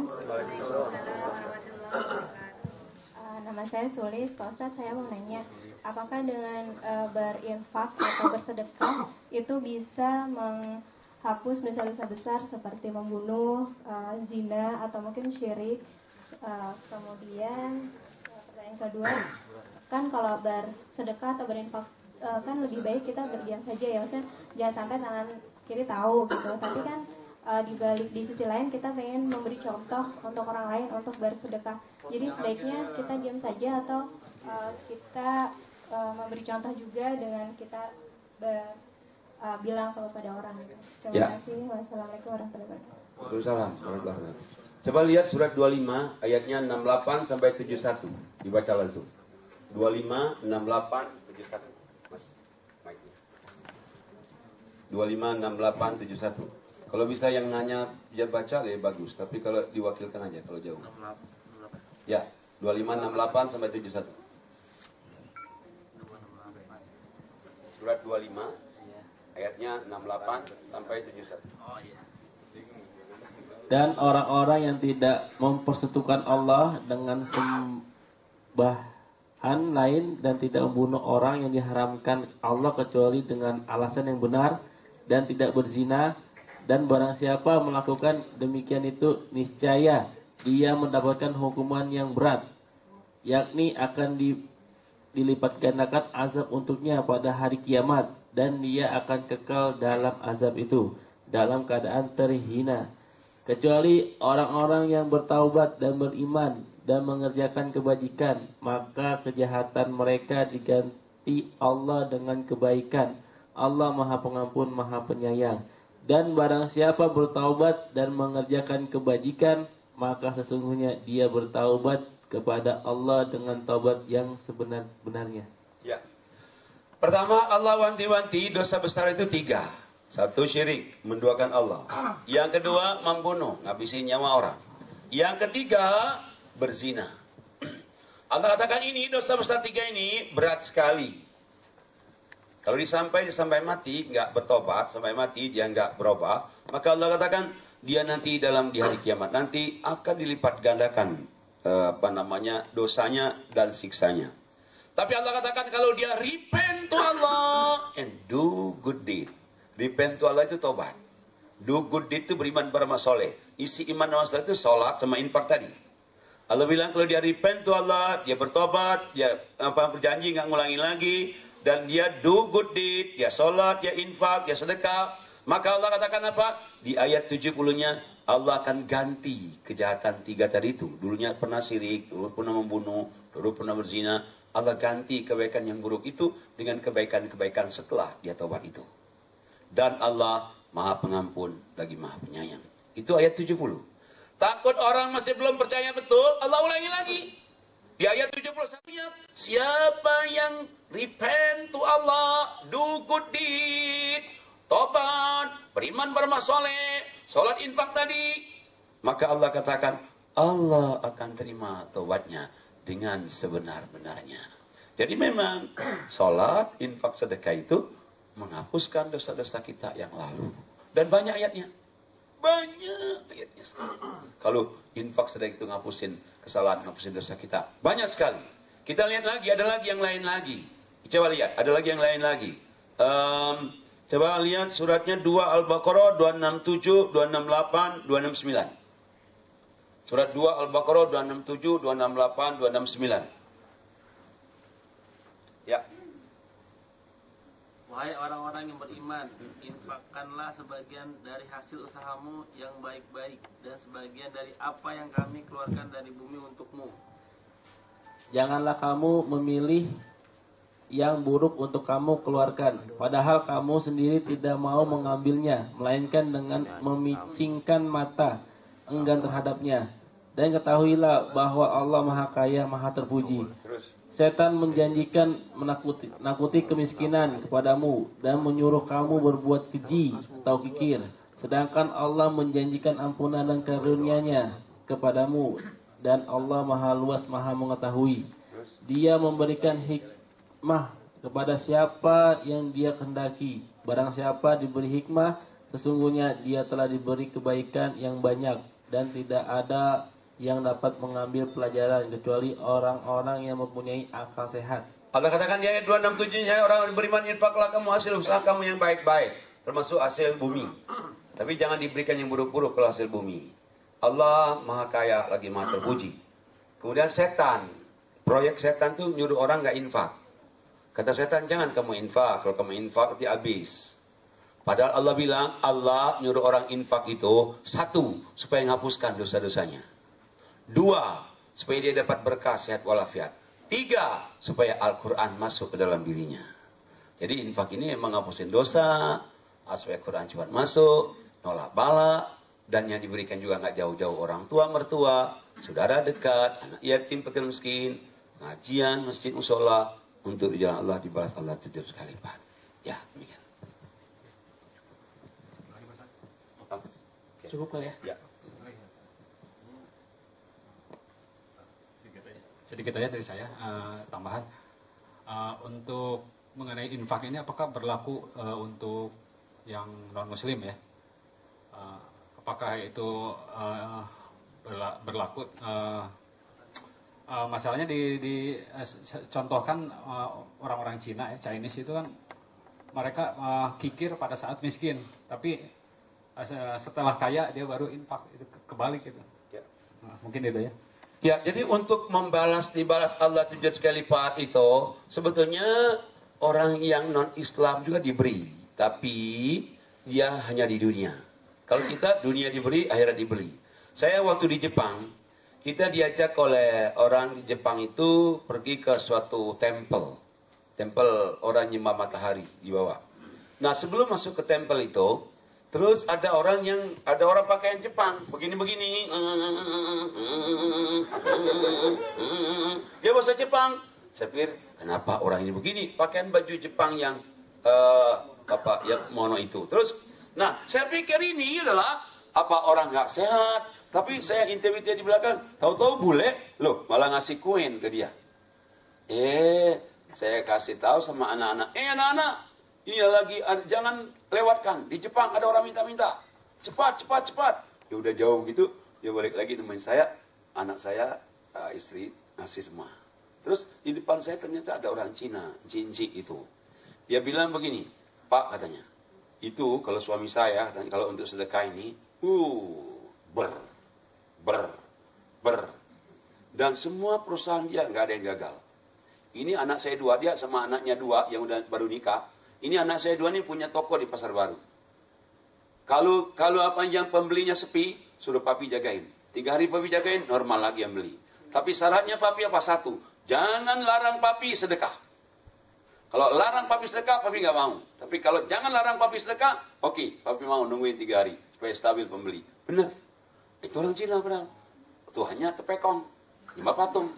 Nama saya Sulis. Pak Ustadz, saya mau nanya, apakah dengan berinfak atau bersedekah itu bisa menghapus dosa-dosa besar seperti membunuh, zina, atau mungkin syirik? Kemudian pertanyaan kedua, kan kalau bersedekah atau berinfak kan lebih baik kita berdiam saja ya, maksudnya jangan sampai tangan kiri tahu gitu. Tapi kan di sisi lain kita pengen memberi contoh untuk orang lain untuk bersedekah. Jadi sebaiknya kita diam saja atau kita memberi contoh juga dengan kita bilang kepada orang. Terima kasih. Wassalamualaikum warahmatullahi wabarakatuh. Waalaikumsalam. Coba lihat surat 25 ayatnya 68 sampai 71. Dibaca langsung. 25, 68, 71. Mas, mic-nya. 25, 68, 71. Kalau bisa yang nanya biar baca ya bagus, tapi kalau diwakilkan aja kalau jauh. Ya, 2568 sampai 71. Surat 25 ayatnya 68 sampai 71. Dan orang-orang yang tidak mempersekutukan Allah dengan sembahan lain dan tidak membunuh orang yang diharamkan Allah kecuali dengan alasan yang benar dan tidak berzina, dan barang siapa melakukan demikian itu niscaya dia mendapatkan hukuman yang berat, yakni akan dilipat gandakan azab untuknya pada hari kiamat, dan dia akan kekal dalam azab itu dalam keadaan terhina, kecuali orang-orang yang bertaubat dan beriman dan mengerjakan kebajikan, maka kejahatan mereka diganti Allah dengan kebaikan. Allah Maha Pengampun, Maha Penyayang. Dan barang siapa bertaubat dan mengerjakan kebajikan, maka sesungguhnya dia bertaubat kepada Allah dengan taubat yang sebenar-benarnya. Ya. Pertama, Allah wanti-wanti dosa besar itu 3. 1, syirik, menduakan Allah. Yang kedua, membunuh, ngabisin nyawa orang. Yang ketiga, berzina. Allah katakan ini dosa besar 3 ini berat sekali. Kalau disampai mati, nggak bertobat, sampai mati dia nggak berubah, maka Allah katakan dia nanti di hari kiamat nanti akan dilipat gandakan dosanya dan siksanya. Tapi Allah katakan kalau dia repent to Allah and do good deed. Repent to Allah itu tobat. Do good deed itu beriman beramal soleh. Isi iman dan soleh itu sholat sama infak tadi. Allah bilang kalau dia repent to Allah, dia bertobat, dia berjanji nggak ngulangi lagi, dan dia do good deed, dia sholat, dia infak, dia sedekah, maka Allah katakan apa? Di ayat 70-nya Allah akan ganti kejahatan 3 tadi itu. Dulunya pernah syirik, dulu pernah membunuh, dulu pernah berzina. Allah ganti kebaikan yang buruk itu dengan kebaikan-kebaikan setelah dia taubat itu. Dan Allah Maha Pengampun lagi Maha Penyayang. Itu ayat 70. Takut orang masih belum percaya betul, Allah ulangi lagi. Di ayat 71-nya, siapa yang repent to Allah, do good deed, tobat, beriman beramal soleh, sholat infak tadi, maka Allah katakan, Allah akan terima tobatnya dengan sebenar-benarnya. Jadi memang sholat, infak, sedekah itu menghapuskan dosa-dosa kita yang lalu. Dan banyak ayatnya. Banyak ayatnya sekali. Kalau infak sedekah itu ngapusin kesalahan, ngapusin dosa kita. Banyak sekali. Kita lihat lagi, ada lagi yang lain lagi. Coba lihat, ada lagi yang lain lagi. Coba lihat suratnya 2 Al-Baqarah 267, 268, 269. Surat 2 Al-Baqarah 267, 268, 269. Ya. Wahai orang-orang yang beriman, infakkanlah sebagian dari hasil usahamu yang baik-baik dan sebagian dari apa yang kami keluarkan dari bumi untukmu. Janganlah kamu memilih yang buruk untuk kamu keluarkan, padahal kamu sendiri tidak mau mengambilnya, melainkan dengan memicingkan mata enggan terhadapnya. Dan ketahuilah bahwa Allah Maha Kaya, Maha Terpuji. Setan menjanjikan menakuti kemiskinan kepadamu dan menyuruh kamu berbuat keji atau kikir. Sedangkan Allah menjanjikan ampunan dan karunia-Nya kepadamu, dan Allah Maha Luas, Maha Mengetahui. Dia memberikan hikmah kepada siapa yang Dia kehendaki. Barang siapa diberi hikmah, sesungguhnya dia telah diberi kebaikan yang banyak, dan tidak ada yang dapat mengambil pelajaran kecuali orang-orang yang mempunyai akal sehat. Allah katakan di ayat 267-nya, orang beriman, infaklah kamu hasil usaha kamu yang baik-baik, termasuk hasil bumi. Tapi jangan diberikan yang buruk-buruk kalau hasil bumi. Allah Maha Kaya lagi Maha Terpuji. Kemudian setan, proyek setan tuh nyuruh orang nggak infak. Kata setan, jangan kamu infak, kalau kamu infak nanti habis. Padahal Allah bilang, Allah nyuruh orang infak itu, 1, supaya menghapuskan dosa-dosanya. 2, supaya dia dapat berkah, sehat walafiat. 3, supaya Al-Quran masuk ke dalam dirinya. Jadi infak ini memang ngapusin dosa, supaya Quran cepat masuk, nolak bala, dan yang diberikan juga nggak jauh-jauh orang tua, mertua, saudara dekat, anak yatim, fakir miskin, pengajian, masjid, musola, untuk di jalan Allah dibalas Allah 7 kali lipat. Ya, demikian. Cukup kali ya? Ya. Sedikit aja dari saya tambahan untuk mengenai infak ini apakah berlaku untuk yang non muslim ya? Apakah itu berlaku? Masalahnya contohkan orang-orang Cina ya, Chinese itu kan mereka kikir pada saat miskin, tapi setelah kaya dia baru infak, itu kebalik itu. Ya. Mungkin itu ya. Ya, jadi untuk dibalas Allah 7 kali lipat itu sebetulnya orang yang non Islam juga diberi, tapi dia hanya di dunia. Kalau kita dunia diberi, akhirat diberi. Saya waktu di Jepang, kita diajak oleh orang di Jepang itu pergi ke suatu tempel orang nyembah matahari di bawah. Nah, sebelum masuk ke tempel itu, terus ada orang pakaian Jepang begini-begini, dia bahasa Jepang. Saya pikir kenapa orang ini begini, pakaian baju Jepang yang yang mono itu. Terus, nah saya pikir ini adalah orang nggak sehat. Tapi saya intimidasi di belakang, tahu-tahu bule, loh malah ngasih koin ke dia. Saya kasih tahu sama anak-anak, anak-anak, ini lagi jangan lewatkan. Di Jepang ada orang minta-minta, cepat. Ya udah jauh gitu, dia balik lagi nemuin saya, anak saya, istri ngasih semua. Terus di depan saya ternyata ada orang Cina, Cinci itu. Dia bilang begini, Pak katanya, itu kalau suami saya, katanya, kalau untuk sedekah ini, dan semua perusahaan dia nggak ada yang gagal. Ini anak saya 2, dia sama anaknya 2 yang udah baru nikah. Ini anak saya 2 ini punya toko di Pasar Baru. Kalau apa yang pembelinya sepi, suruh papi jagain. 3 hari papi jagain, normal lagi yang beli. Tapi syaratnya papi apa? 1, jangan larang papi sedekah. Kalau larang papi sedekah, papi nggak mau. Tapi kalau jangan larang papi sedekah, oke, papi mau nungguin 3 hari supaya stabil pembeli. Benar. Itu orang Cina padahal. Tuhannya tepekong, nyembah patung.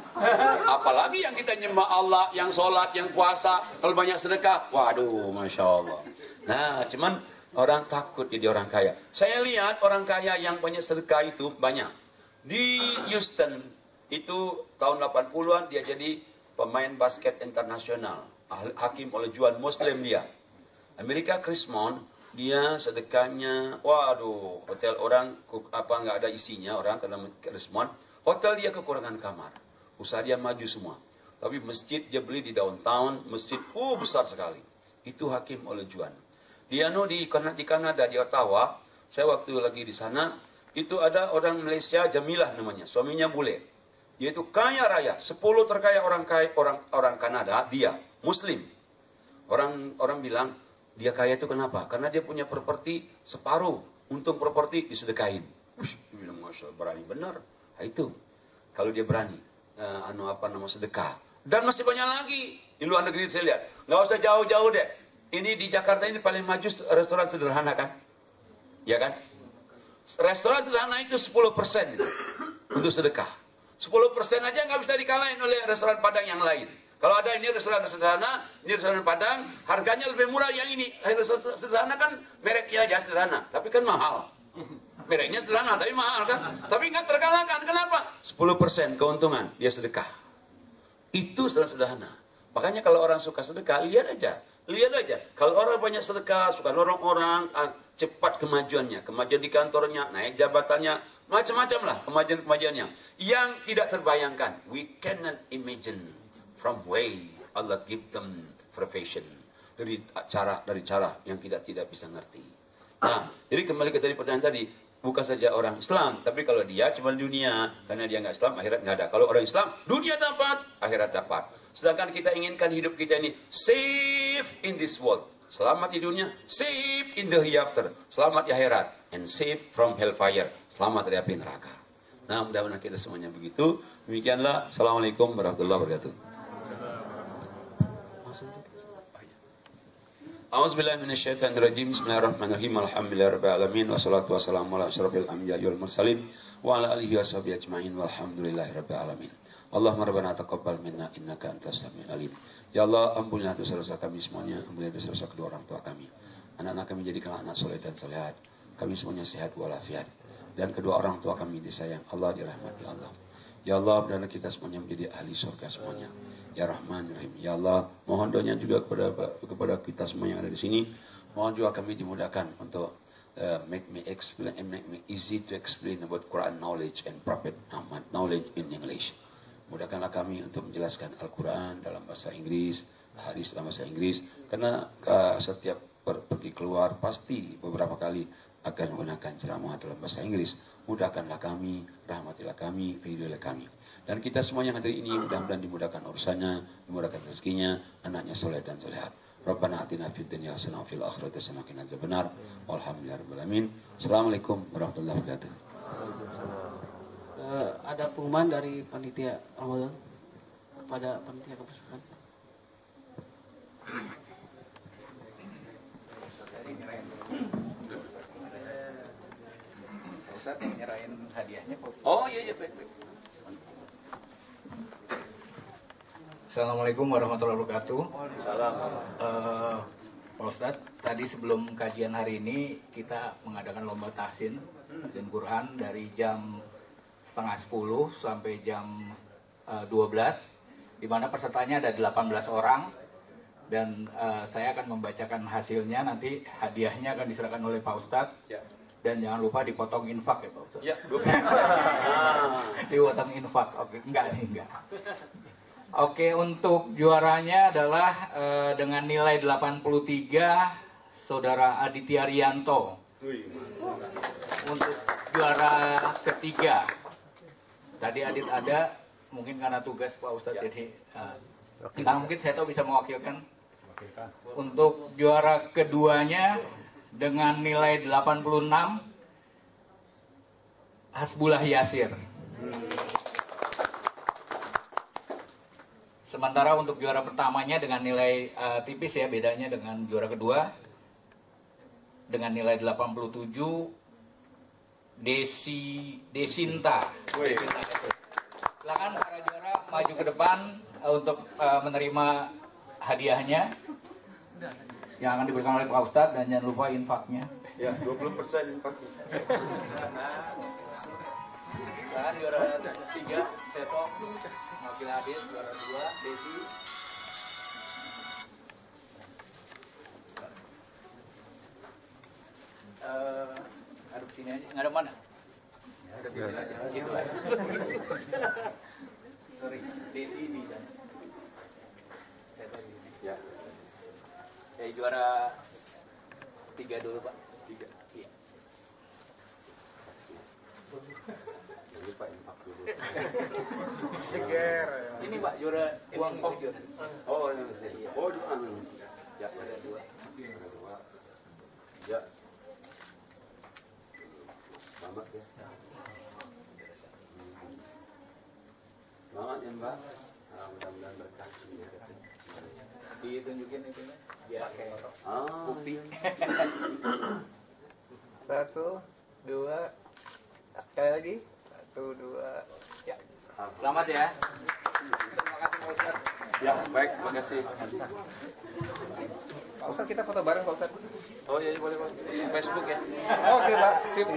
Apalagi yang kita nyembah Allah, yang sholat, yang puasa, kalau banyak sedekah, waduh, Masya Allah. Nah, cuman orang takut jadi orang kaya. Saya lihat orang kaya yang banyak sedekah itu banyak. Di Houston, itu tahun 80-an dia jadi pemain basket internasional. Hakim oleh Juan Muslim dia. Amerika Chris Mon, dia sedekahnya, waduh, hotel orang nggak ada isinya orang karena respon. Hotel dia kekurangan kamar, usaha dia maju semua. Tapi masjid dia beli di downtown, masjid besar sekali. Itu Hakim oleh Juan. Dia di Kanada di Ottawa. Saya waktu lagi di sana, itu ada orang Malaysia Jamilah namanya, suaminya bule. Dia itu kaya raya, 10 terkaya orang Kanada, dia Muslim. Orang bilang dia kaya itu kenapa? Karena dia punya properti separuh, untung properti disedekahin. Dia bilang, Masya Allah, berani benar. Nah, itu kalau dia berani sedekah. Dan masih banyak lagi di luar negeri saya lihat. Nggak usah jauh-jauh deh. Ini di Jakarta ini paling maju restoran sederhana kan? Ya kan? Restoran sederhana itu 10% untuk sedekah. 10% aja nggak bisa dikalahin oleh restoran Padang yang lain. Kalau ada ini restoran sederhana, ini restoran Padang, harganya lebih murah yang ini. Restoran sederhana kan mereknya aja sederhana, tapi kan mahal. Mereknya sederhana, tapi mahal kan. Tapi nggak terkalahkan, kenapa? 10% keuntungan, dia sedekah. Itu sederhana. Makanya kalau orang suka sedekah, lihat aja. Kalau orang banyak sedekah, suka nolong orang, cepat kemajuannya. Kemajuan di kantornya, naik jabatannya, macam-macam lah kemajuan-kemajuannya. Yang tidak terbayangkan. We cannot imagine from way Allah give them profession. Dari cara yang kita tidak bisa ngerti. Nah, jadi kembali ke tadi pertanyaan tadi. Bukan saja orang Islam, tapi kalau dia cuma dunia, karena dia nggak Islam, akhirat nggak ada. Kalau orang Islam, dunia dapat, akhirat dapat. Sedangkan kita inginkan hidup kita ini safe in this world, selamat di dunia, safe in the hereafter, selamat di akhirat, and safe from hellfire, selamat dari api neraka. Nah, mudah-mudahan kita semuanya begitu. Demikianlah. Assalamualaikum warahmatullahi wabarakatuh. A'udzubillahi minasyaitonirrajim. Bismillahirrahmanirrahim. Alhamdulillahirabbil alamin wassalatu wassalamu ala asyrofil anbiya'i wal mursalin wa ala alihi washabihi ajmain walhamdulillahirabbil alamin. Allahumma rabbana taqabbal minna innaka antas samiul alim. Ya Allah, ampunilah dosa-dosa kami semuanya, ampunilah dosa-dosa kedua orang tua kami. Anak-anak kami jadikanlah anak soleh dan solehat. Kami semuanya sehat walafiat. dan kedua orang tua kami disayang Allah, dirahmati Allah. Ya Allah, benar kita semuanya menjadi ahli surga semuanya. Ya Rahman Rahim. Ya Allah, mohon doanya juga kepada kita semua yang ada di sini. Mohon juga kami dimudahkan untuk make me easy to explain about Quran knowledge and Prophet Muhammad knowledge in English. Mudahkanlah kami untuk menjelaskan Al-Quran dalam bahasa Inggris, hadis dalam bahasa Inggris, karena setiap pergi keluar pasti beberapa kali akan menggunakan ceramah dalam bahasa Inggris. Mudahkanlah kami, rahmatilah kami, ridhoilah kami. Dan kita semua yang hadir ini mudah-mudahan dimudahkan urusannya, dimudahkan rezekinya, anaknya soleh dan solehat. Rabbana atina fid dunya hasanah wa fil akhirati hasanah wa qina adzabannar. Walhamdulillahirabbil alamin. Assalamualaikum warahmatullahi wabarakatuh. Ada pengumuman dari panitia Ramadan kepada panitia kebersamaan. Ustaz nyerahin hadiahnya Pak Ustaz. Oh iya baik. Assalamualaikum warahmatullahi wabarakatuh. Pak Ustadz, tadi sebelum kajian hari ini kita mengadakan lomba tahsin Quran dari jam 9:30 sampai jam 12, di mana pesertanya ada 18 orang, dan saya akan membacakan hasilnya. Nanti hadiahnya akan diserahkan oleh Pak Ustadz. Ya. Dan jangan lupa dipotong infak ya Pak Ustadz. Ya, dipotong infak. Oke, enggak. Oke, untuk juaranya adalah dengan nilai 83 Saudara Aditya Rianto. Untuk juara ketiga, tadi Adit ada, mungkin karena tugas Pak Ustadz jadi mungkin saya tahu bisa mewakilkan. Untuk juara keduanya dengan nilai 86 Hasbullah Yasir. Sementara untuk juara pertamanya dengan nilai tipis ya, bedanya dengan juara kedua, dengan nilai 87 Desinta. Silakan para juara maju ke depan untuk menerima hadiahnya yang akan diberikan oleh Pak Ustadz, dan jangan lupa infaknya. Ya, 20% infaknya. Silakan juara 3 Seto, Wakil Adit, juara 2 Desi. Ada kesini aja, nggak ada mana? Ada di situ aja. Sorry, Desi di sana. Seto di sini. Ya. Juara 3 dulu Pak. 3. Iya. Jadi Pak infak dulu. Ini Pak juara uang jujur. Oh iya. Oh ya Juara 2. Ya. Selamat ya. Selamat ya Mbak. Mudah-mudahan berkah. Ditunjukin itu ya pakai bukti. 1, 2, sekali lagi. 1, 2, ya. Selamat ya. Terima kasih Pak Ustadz. Ya, baik, terima kasih. Pak Ustadz, kita foto bareng Pak Ustadz. Oh iya, boleh, Pak. Facebook ya. Oke Pak, sip.